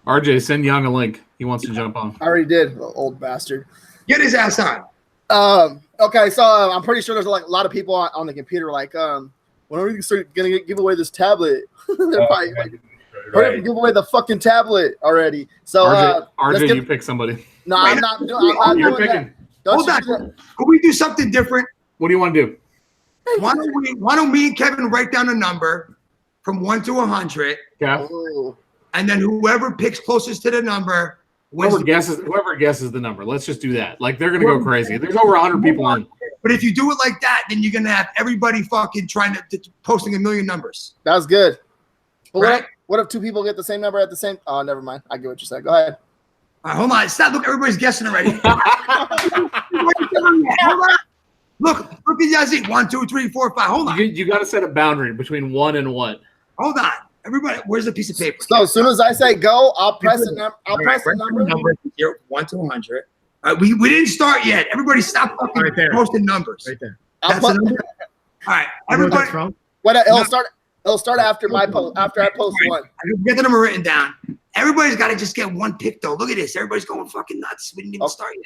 A: RJ, send Young a link. He wants to jump on.
B: I already did, old bastard.
C: Get his ass on.
B: Okay, so I'm pretty sure there's like a lot of people on the computer like, when are we gonna give away this tablet? They're probably like, hurry up, give away the fucking tablet already. So
A: RJ, you pick somebody.
B: No, I'm not doing
A: You're picking.
C: Hold on. Can we do something different?
A: What do you want to do?
C: Why don't me and Kevin write down a number from 1 to 100?
A: Yeah.
B: Ooh.
C: And then whoever picks closest to the number wins.
A: Whoever guesses the number. Let's just do that. Like, they're gonna go crazy. There's over 100 people on.
C: But if you do it like that, then you're gonna have everybody fucking trying to posting a million numbers.
B: That's good. But
C: Right?
B: what if two people get the same number at the same? Oh, never mind. I get what you said. Go ahead.
C: All right, hold on. Stop. Look, everybody's guessing already. Hold on. Look at Yazzie. 1, 2, 3, 4, 5. Hold on.
A: You got to set a boundary between 1 and what?
C: Hold on. Everybody, where's the piece of paper?
B: So as soon as I say go, I'll press the number. I'll press the number.
C: 1 to 100. We didn't start yet. Everybody stop fucking posting numbers.
E: Right there.
C: That's the number. All right, everybody.
B: It'll start after my post. After I post one.
C: Get the number written down. Everybody's got to just get one pick though. Look at this. Everybody's going fucking nuts. We didn't even start yet.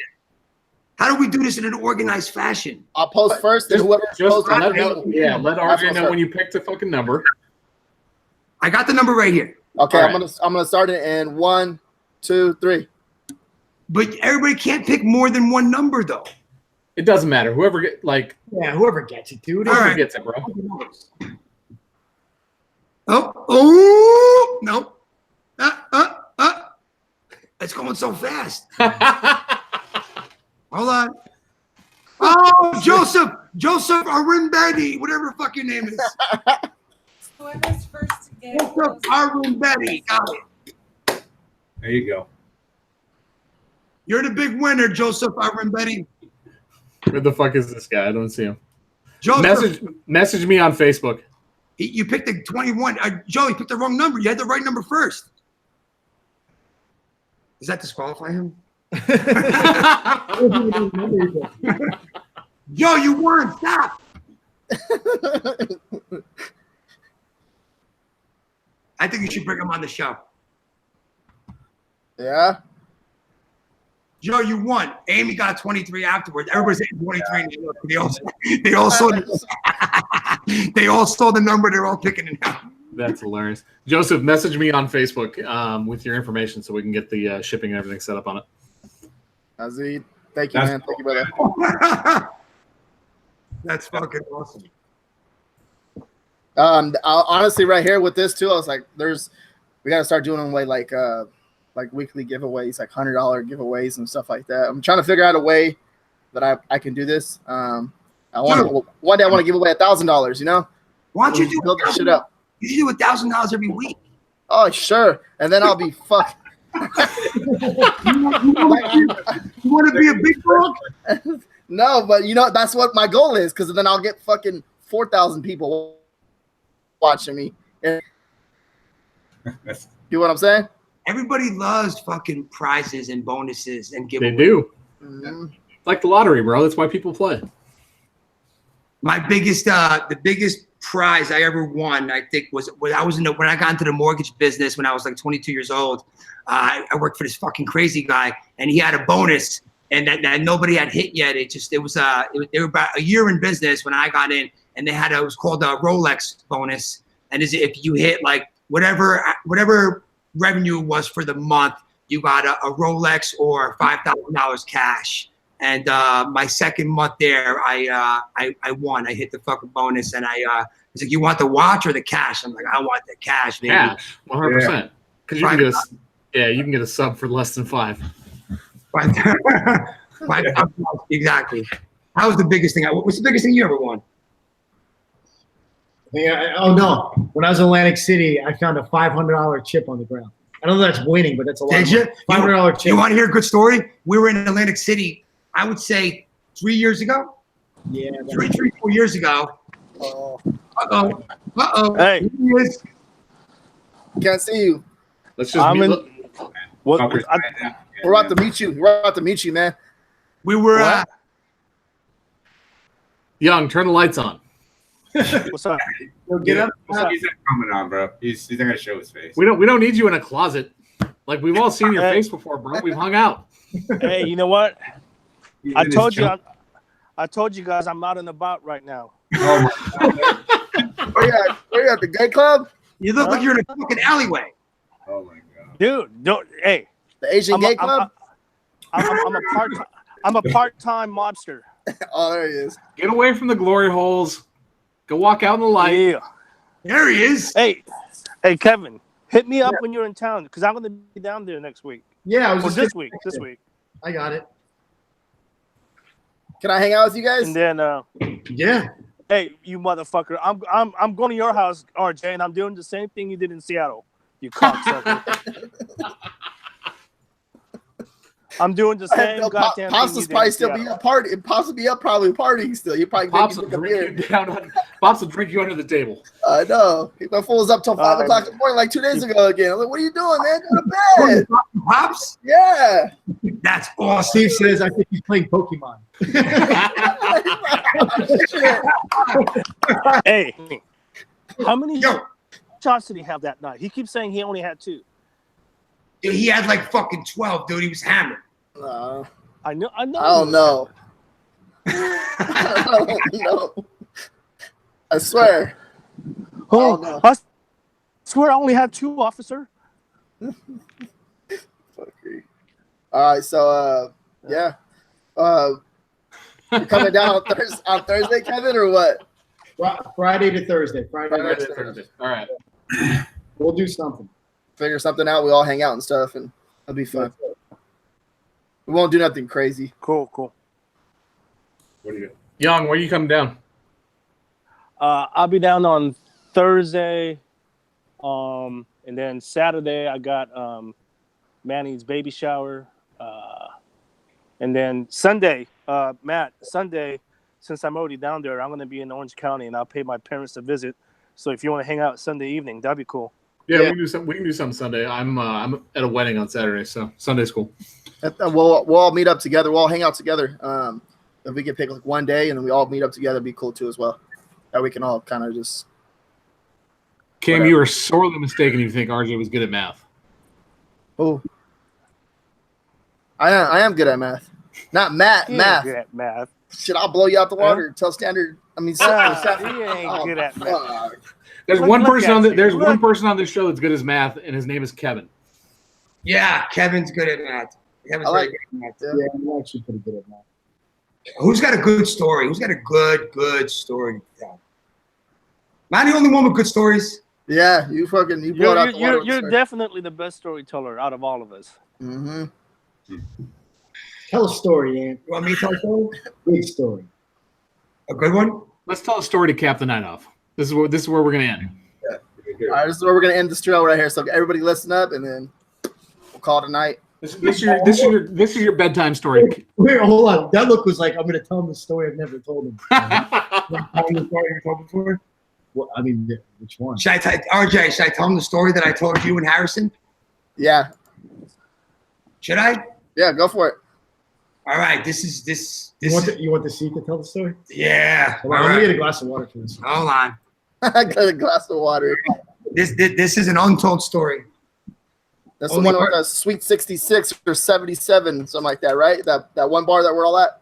C: How do we do this in an organized fashion?
B: I'll post first, and whoever posts.
A: Let RJ know when you picked the fucking number.
C: I got the number right here.
B: Okay,
A: All
B: I'm gonna start it in 1, 2, 3.
C: But everybody can't pick more than one number though.
A: It doesn't matter. Whoever
E: Whoever gets it, dude.
C: All right.
A: gets it, bro.
C: Oh, no. It's going so fast. Hold on. Oh, Joseph Arimbetti, whatever the fuck your name is.
F: Whoever's first to get
C: Joseph Arimbetti, got it.
D: There you go.
C: You're the big winner, Joseph Arimbetti.
A: Where the fuck is this guy? I don't see him.
C: Joseph,
A: Message me on Facebook.
C: you picked the 21. Joe, you picked the wrong number. You had the right number first. Does that disqualify him? Joe, you won. Stop. I think you should bring him on the show.
B: Yeah.
C: Joe, you won. Amy got 23 afterwards. Everybody's saying 23. And they all saw they all saw the number. They're all picking it out.
A: That's hilarious. Joseph, message me on Facebook with your information so we can get the shipping and everything set up on it.
B: Azid, thank you, man. Thank you, brother.
C: That's fucking awesome.
B: Honestly, right here with this too, I was like, we got to start doing them like weekly giveaways, like $100 giveaways and stuff like that. I'm trying to figure out a way that I can do this. One day I want to give away $1,000. You know,
C: why don't you
B: build this shit up?
C: You should do $1,000 every week.
B: Oh, sure. And then I'll be fucked.
C: You want to be a big dog?
B: No, but you know that's what my goal is, because then I'll get fucking 4,000 people watching me. You know what I'm saying?
C: Everybody loves fucking prizes and bonuses and giveaways.
A: They do.
B: Mm-hmm.
A: It's like the lottery, bro. That's why people play.
C: My biggest, the biggest prize I ever won, I think, was when I got into the mortgage business when I was like 22 years old. I worked for this fucking crazy guy, and he had a bonus, and that nobody had hit yet. They were about a year in business when I got in, and they had it was called a Rolex bonus, and if you hit like whatever revenue was for the month, you got a Rolex or $5,000 cash. And my second month there, I won. I hit the fucking bonus, and he's like, "You want the watch or the cash?" I'm like, "I want the cash, baby."
A: Cash, 100%. Because you can get a sub for less than $5.
C: Exactly. That was the biggest thing. What's the biggest thing you ever won?
E: Yeah. Oh no! When I was in Atlantic City, I found a $500 chip on the ground. I don't know if that's winning, but that's a lot.
C: Did you?
E: $500 chip.
C: You want to hear a good story? We were in Atlantic City, I would say 3 years ago.
E: Yeah.
C: 4 years ago. Uh-oh.
G: Hey.
B: Can't see you.
A: Let's just
G: We're
B: about to meet you. We're about to meet you, man.
C: We were
A: Young, turn the lights on.
G: What's up?
E: Get up.
D: He's not coming on, bro. He's not gonna show his face.
A: We don't need you in a closet. Like, we've all seen your face before, bro. We've hung out.
G: Hey, you know what?
D: He's
G: I
D: in
G: told
D: his
G: you.
D: junk.
G: I told you guys I'm out and about right now.
D: Oh my God.
B: Where you at the gay club?
C: You look like you're in a fucking alleyway.
D: Oh my God.
G: Dude, don't. Hey,
B: The Asian gay club?
G: I'm a part-time mobster.
B: Oh, there he is.
A: Get away from the glory holes. Go walk out in the light.
G: Yeah.
C: There he is.
G: Hey, Kevin, hit me up when you're in town because I'm gonna be down there next week.
E: Yeah, I was
G: Or
E: just
G: this week. This week.
E: I got it.
B: Can I hang out with you guys?
G: And then,
E: Yeah.
G: hey, you motherfucker, I'm going to your house, RJ, and I'm doing the same thing you did in Seattle. You cocksucker. I'm doing the same goddamn
B: Pops
G: thing.
B: will probably still be a party. Pops will be up, probably partying still. You probably
A: Pops
B: make
A: will
B: you drink a
A: drink
B: beer.
A: you down. Pops will drink you under the table.
B: I know. My fool was up till 5 o'clock in the morning, like 2 days ago again. I'm like, what are you doing, man? Go to bed.
C: Pops?
B: Yeah.
C: That's awesome.
E: Steve says I think he's playing Pokemon.
G: Hey, how many
C: Yo,
G: shots did he have that night? He keeps saying he only had 2.
C: dude, he had like fucking 12, dude. He was hammered.
G: I know.
B: I don't know. I don't know. I swear.
G: Oh,
B: no.
G: I swear I only had 2, officer.
B: All right, so yeah. You coming down on Thursday, Kevin, or what?
E: Friday to Thursday. Friday
B: Friday
E: to
B: to
E: Thursday.
A: All right.
E: We'll do something.
B: Figure something out. We all hang out and stuff, and it'll be fun. We won't do nothing crazy.
G: Cool.
D: What do you?
A: Young, where are you coming down?
G: I'll be down on Thursday, and then Saturday I got Manny's baby shower, and then Sunday, Matt. Sunday, since I'm already down there, I'm gonna be in Orange County, and I'll pay my parents a visit. So if you want to hang out Sunday evening, that'd be cool.
A: Yeah, we can do something Sunday. I'm at a wedding on Saturday, so Sunday's cool.
B: We'll all meet up together. We'll all hang out together. If we can pick like one day and then we all meet up together, it'd be cool too as well. That we can all kind of just
A: Cam,
C: Whatever.
A: you are sorely mistaken if you think RJ was good at math.
B: Oh, I am good at math. Not math.
G: He ain't
B: Math.
G: good at math.
B: Shit, I'll blow you out the water. Tell standard. I mean,
G: He ain't good at math.
B: fuck.
A: There's
G: Look-
A: one
G: look
A: person
G: at
A: on the,
G: you.
A: there's one
G: Look.
A: person on this show that's good as math, and his name is Kevin.
C: Yeah, Kevin's good at math. Kevin's
B: I like
C: very good at math.
B: Yeah.
E: Yeah, I'm actually pretty good at math.
C: Who's got a good story? Who's got a good story to tell? Am I the only one with good stories?
B: Yeah, you blow it out the water.
G: You're definitely the best storyteller out of all of us.
B: Mm-hmm.
E: Tell a story, Ant.
C: You want me to tell a story?
E: Big story.
C: A good one?
A: Let's tell a story to cap the night off. This is where we're gonna end.
B: All right, this is where we're gonna end the show right here. So everybody listen up, and then we'll call it a night.
A: This is your bedtime story.
E: Wait, hold on. That look was like I'm going to tell him the story I've never told him.
C: Tell him the story you told before?
E: Well, I mean, which one?
C: RJ, should I tell him the story that I told you and Harrison?
B: Yeah,
C: Should I?
B: yeah, go for it.
C: All right. This
E: You want the seat to tell the story?
C: Yeah.
E: Hold on, let me get a glass of water for this.
C: Hold on.
B: I got a glass of water.
C: This is an untold story.
B: That's
C: Only
B: the one with a sweet 66 or 77, something like that, right? That one bar that we're all at.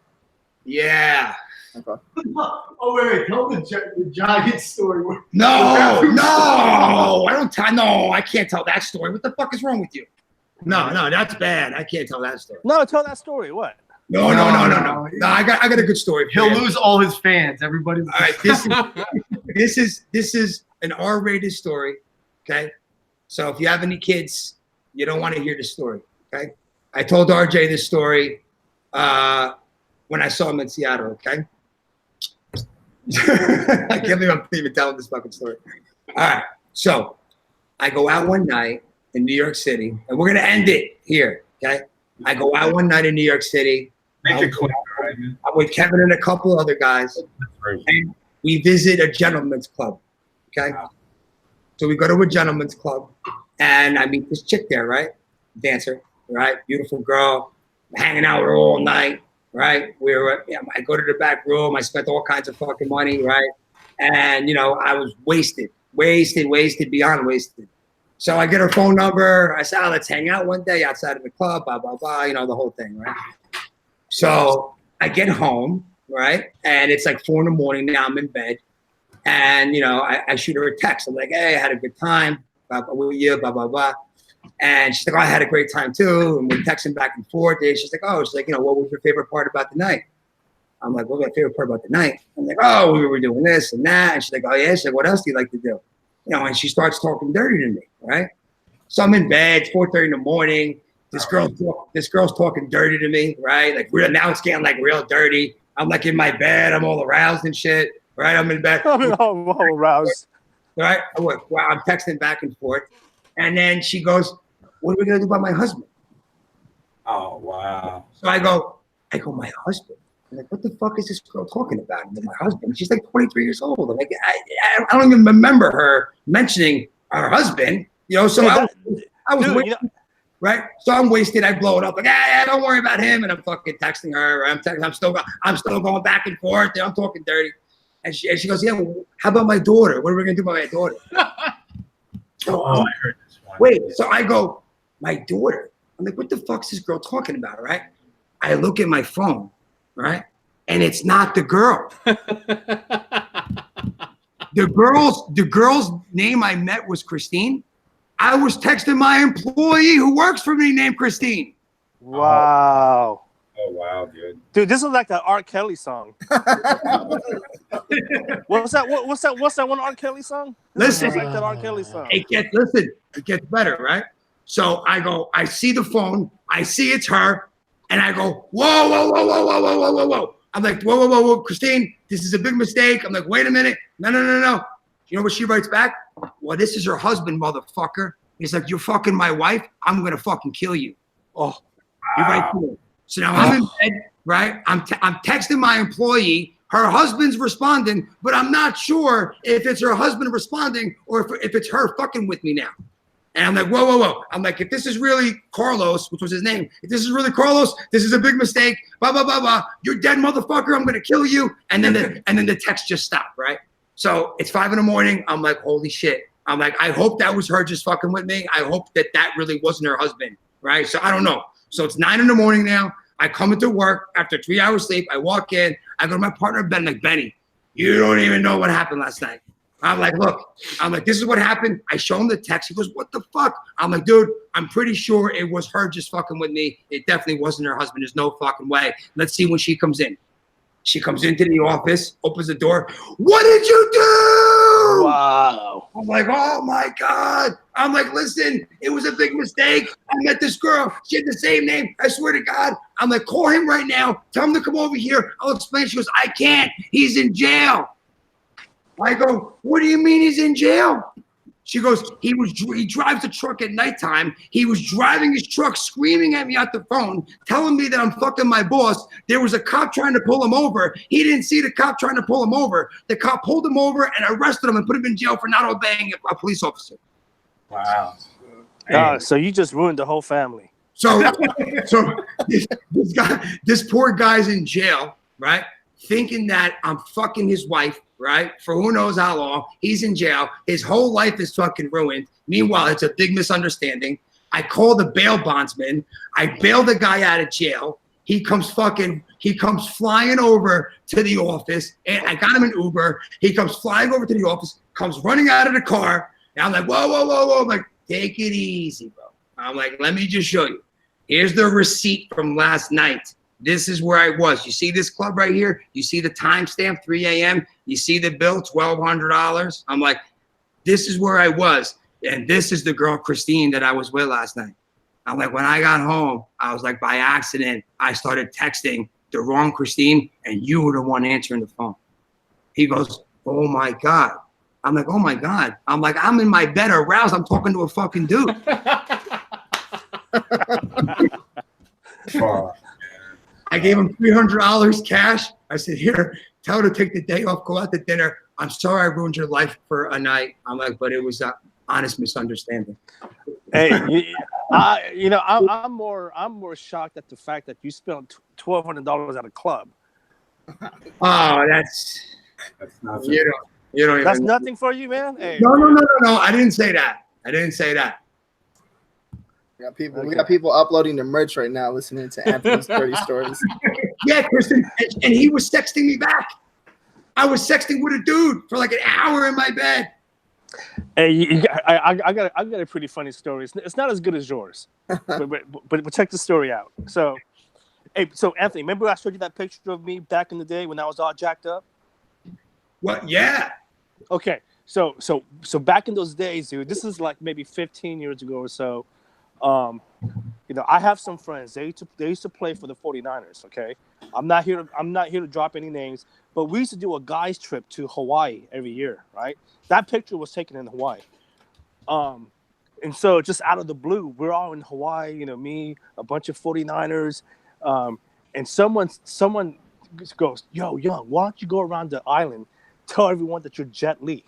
C: Yeah.
B: Okay.
E: Oh, wait. Tell the Giants story.
C: No, I don't tell. No, I can't tell that story. What the fuck is wrong with you? No, that's bad. I can't tell that story.
G: No, tell that story. What?
C: No. I got a good story. For
H: He'll
C: you.
H: lose all his fans. Everybody.
C: All right, this is an R-rated story. Okay, so if you have any kids, you don't want to hear the story. Okay, I told RJ this story when I saw him in Seattle. Okay, I can't believe I'm even telling this fucking story. All right, so I go out one night in New York City, and we're gonna end it here. Okay, I go out one night in New York City.
D: Make it quick. All right?
C: I'm with Kevin and a couple other guys, and we visit a gentleman's club. Okay, so we go to a gentleman's club, and I meet this chick there, right? Dancer, right? Beautiful girl, hanging out with her all night, right? I go to the back room. I spent all kinds of fucking money, right? And I was wasted beyond wasted. So I get her phone number. I said, let's hang out one day outside of the club, blah blah blah. The whole thing, right? So I get home, right? And it's like 4 a.m. Now I'm in bed. And, I shoot her a text. I'm like, hey, I had a good time. Blah, blah, blah, blah, blah. And she's like, oh, I had a great time too. And we're texting back and forth. And she's like, what was your favorite part about the night? I'm like, what was my favorite part about the night? I'm like, oh, we were doing this and that. And she's like, oh, yeah. She's like, what else do you like to do? And she starts talking dirty to me, right? So I'm in bed, 4:30 in the morning. This girl's talking dirty to me, right? Like now it's getting like real dirty. I'm like in my bed, I'm all aroused and shit, right? I'm in bed.
G: I'm all aroused.
C: Right? I'm texting back and forth. And then she goes, what are we gonna do about my husband?
D: Oh wow.
C: So I go, my husband? I'm like, what the fuck is this girl talking about? And my husband? She's like 23 years old. I'm like, I don't even remember her mentioning her husband. So I was
G: Dude,
C: waiting. Right, so I'm wasted. I blow it up like, don't worry about him. And I'm fucking texting her. I'm still going back and forth. And I'm talking dirty. And she goes, yeah. Well, how about my daughter? What are we gonna do about my daughter? So
D: I heard this one.
C: wait. So I go, my daughter. I'm like, what the fuck's this girl talking about? Right? I look at my phone, right, and it's not the girl. The girl's name I met was Christine. I was texting my employee who works for me named Christine.
G: Wow.
D: Oh wow, dude.
G: Dude, this is like that R. Kelly song. What's that one R. Kelly song? This is like that R. Kelly song.
C: It gets better, right? So I see the phone, I see it's her, and I go, whoa. I'm like, whoa, Christine, this is a big mistake. I'm like, wait a minute. No. You know what she writes back? Well, this is her husband, motherfucker. He's like, you're fucking my wife. I'm going to fucking kill you. Oh, you right there. So now I'm in bed, right? I'm texting my employee. Her husband's responding, but I'm not sure if it's her husband responding or if it's her fucking with me now. And I'm like, whoa. I'm like, if this is really Carlos, which was his name, if this is really Carlos, this is a big mistake. Blah, blah, blah, blah. You're dead, motherfucker. I'm going to kill you. And then the text just stopped, right? So it's 5 a.m. I'm like, holy shit. I'm like, I hope that was her just fucking with me. I hope that really wasn't her husband, right? So I don't know. So it's 9 a.m. now. I come into work after 3 hours sleep. I walk in. I go to my partner, Ben, like, Benny, you don't even know what happened last night. I'm like, look, this is what happened. I show him the text. He goes, what the fuck? I'm like, dude, I'm pretty sure it was her just fucking with me. It definitely wasn't her husband. There's no fucking way. Let's see when she comes in. She comes into the office, opens the door. What did you do?
G: Wow.
C: I'm like, oh my God. I'm like, listen, it was a big mistake. I met this girl. She had the same name. I swear to God. I'm like, call him right now. Tell him to come over here. I'll explain. She goes, I can't. He's in jail. I go, what do you mean he's in jail? She goes, he drives the truck at nighttime. He was driving his truck, screaming at me at the phone, telling me that I'm fucking my boss. There was a cop trying to pull him over. He didn't see the cop trying to pull him over. The cop pulled him over and arrested him and put him in jail for not obeying a police officer.
D: Wow.
G: So you just ruined the whole family.
C: So this poor guy's in jail, right? Thinking that I'm fucking his wife, right? For who knows how long. He's in jail. His whole life is fucking ruined. Meanwhile, it's a big misunderstanding. I call the bail bondsman. I bail the guy out of jail. He comes flying over to the office, and I got him an Uber. He comes flying over to the office, comes running out of the car. And I'm like, whoa. I'm like, take it easy, bro. I'm like, let me just show you. Here's the receipt from last night. This is where I was. You see this club right here? You see the timestamp, 3 a.m.? You see the bill, $1,200? I'm like, this is where I was. And this is the girl, Christine, that I was with last night. I'm like, when I got home, I was like, by accident, I started texting the wrong Christine, and you were the one answering the phone. He goes, oh my God. I'm like, oh my God. I'm like, I'm in my bed aroused. I'm talking to a fucking dude. I gave him $300 cash. I said, here, tell her to take the day off, go out to dinner. I'm sorry I ruined your life for a night. I'm like, but it was an honest misunderstanding.
G: Hey, I'm more shocked at the fact that you spent $1,200 at a club.
C: Oh, that's nothing. You don't
G: That's
C: even,
G: nothing for you, man. Hey,
C: No. I didn't say that.
B: We got people uploading their merch right now, listening to Anthony's dirty stories.
C: Yeah, Kristen, and he was sexting me back. I was sexting with a dude for like an hour in my bed.
G: Hey, I got a pretty funny story. It's not as good as yours, but check the story out. So Anthony, remember I showed you that picture of me back in the day when I was all jacked up?
C: What? Yeah.
G: Okay, so back in those days, dude, this is like maybe 15 years ago or so. I have some friends. They used to play for the 49ers. Okay, I'm not here to drop any names, but we used to do a guys trip to Hawaii every year, right? That picture was taken in Hawaii. And so just out of the blue, we're all in Hawaii. Me, a bunch of 49ers, and someone goes, "Yo, Young, why don't you go around the island, tell everyone that you're Jet Li?"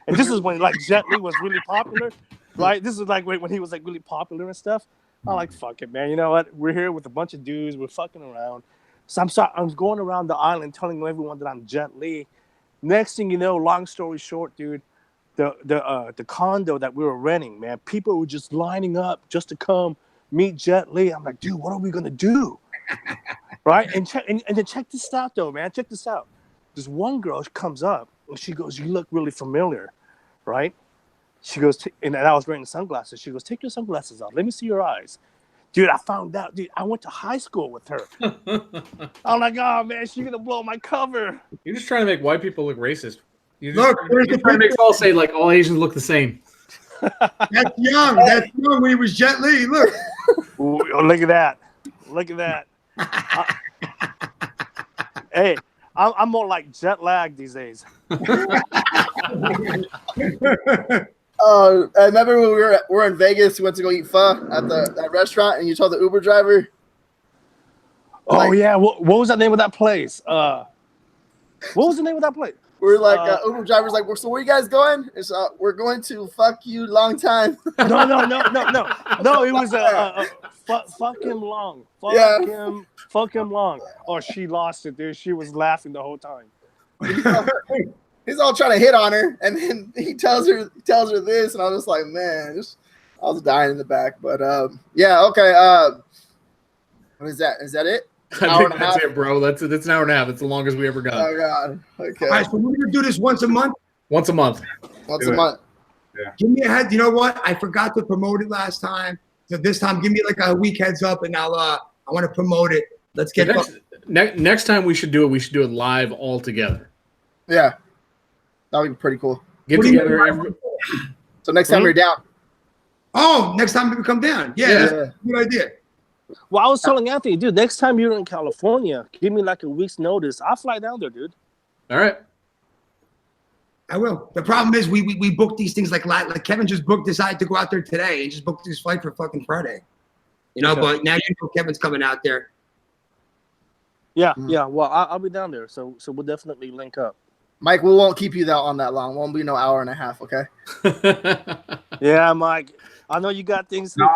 G: And this is when like Jet Li was really popular. Right, this is like when he was like really popular and stuff. I'm like, fuck it, man. You know what? We're here with a bunch of dudes. We're fucking around. So I'm going around the island telling everyone that I'm Jet Li. Next thing you know, long story short, dude, the condo that we were renting, man, people were just lining up just to come meet Jet Li. I'm like, dude, what are we gonna do? Right? And then check this out, though, man. Check this out. This one girl comes up and she goes, "You look really familiar," right? She goes, and I was wearing sunglasses. She goes, "Take your sunglasses off. Let me see your eyes." Dude, I found out, I went to high school with her. I'm like, oh, man, she's going to blow my cover.
A: You're just trying to make white people look racist. You're
C: Look,
A: trying to make us all say, like, all Asians look the same.
C: That's young. That's young when he was Jet Li. Look.
G: Ooh, look at that. Look at that. Hey, I'm more like jet lag these days.
B: I remember when we were in Vegas. We went to go eat pho at that restaurant, and you told the Uber driver.
G: Oh yeah, what was the name of that place? What was the name of that place?
B: We're like Uber driver's like, so where you guys going? It's we're going to fuck you long time.
G: No. It was fuck him long. Fuck him long. Oh, she lost it, dude. She was laughing the whole time.
B: he's all trying to hit on her, and then he tells her this, and I was just like, man, I was dying in the back. But yeah, okay. What is that? Is that it?
A: I think that's it, bro. That's an hour and a half. That's the longest we ever got.
B: Oh God. Okay.
C: All right, so we're gonna do this once a month.
A: Once a month.
B: Once a month.
D: Yeah.
C: Give me a head. You know what? I forgot to promote it last time. So this time, give me like a week heads up, and I want to promote it. Let's get
A: next time we should do it. We should do it live all together.
B: Yeah, that would be pretty cool.
A: Get together.
B: So next time you're down.
C: Oh, next time we come down. Yeah, that's a good idea.
G: Well, I was telling Anthony, dude, next time you're in California, give me like a week's notice. I'll fly down there, dude.
A: All right.
C: I will. The problem is we booked these things like Kevin just decided to go out there today and just booked his flight for fucking Friday. You know, but now you know Kevin's coming out there.
G: Yeah, yeah. Well, I'll be down there, so we'll definitely link up.
B: Mike, we won't keep you on that long. Won't be no hour and a half, okay?
G: Yeah, Mike. I know you got things.
D: No,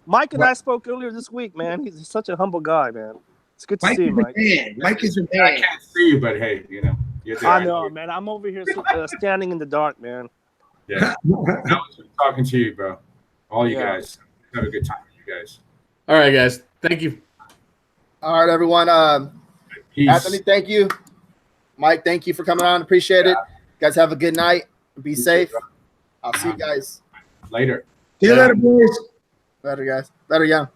G: Mike and I spoke earlier this week, man. He's such a humble guy, man. It's good to see you, Mike.
C: Mike is a man.
D: I can't see you, but hey, you know.
G: I know, man. I'm over here standing in the dark, man.
D: Yeah. I was talking to you, bro. All you guys. Have a good time, you guys.
A: All right, guys. Thank you.
B: All right, everyone.
D: Peace.
B: Anthony, thank you. Mike, thank you for coming on. Appreciate it. You guys have a good night. Be safe. I'll see you guys
D: later.
C: See you later, boys.
B: later, guys. Later, young.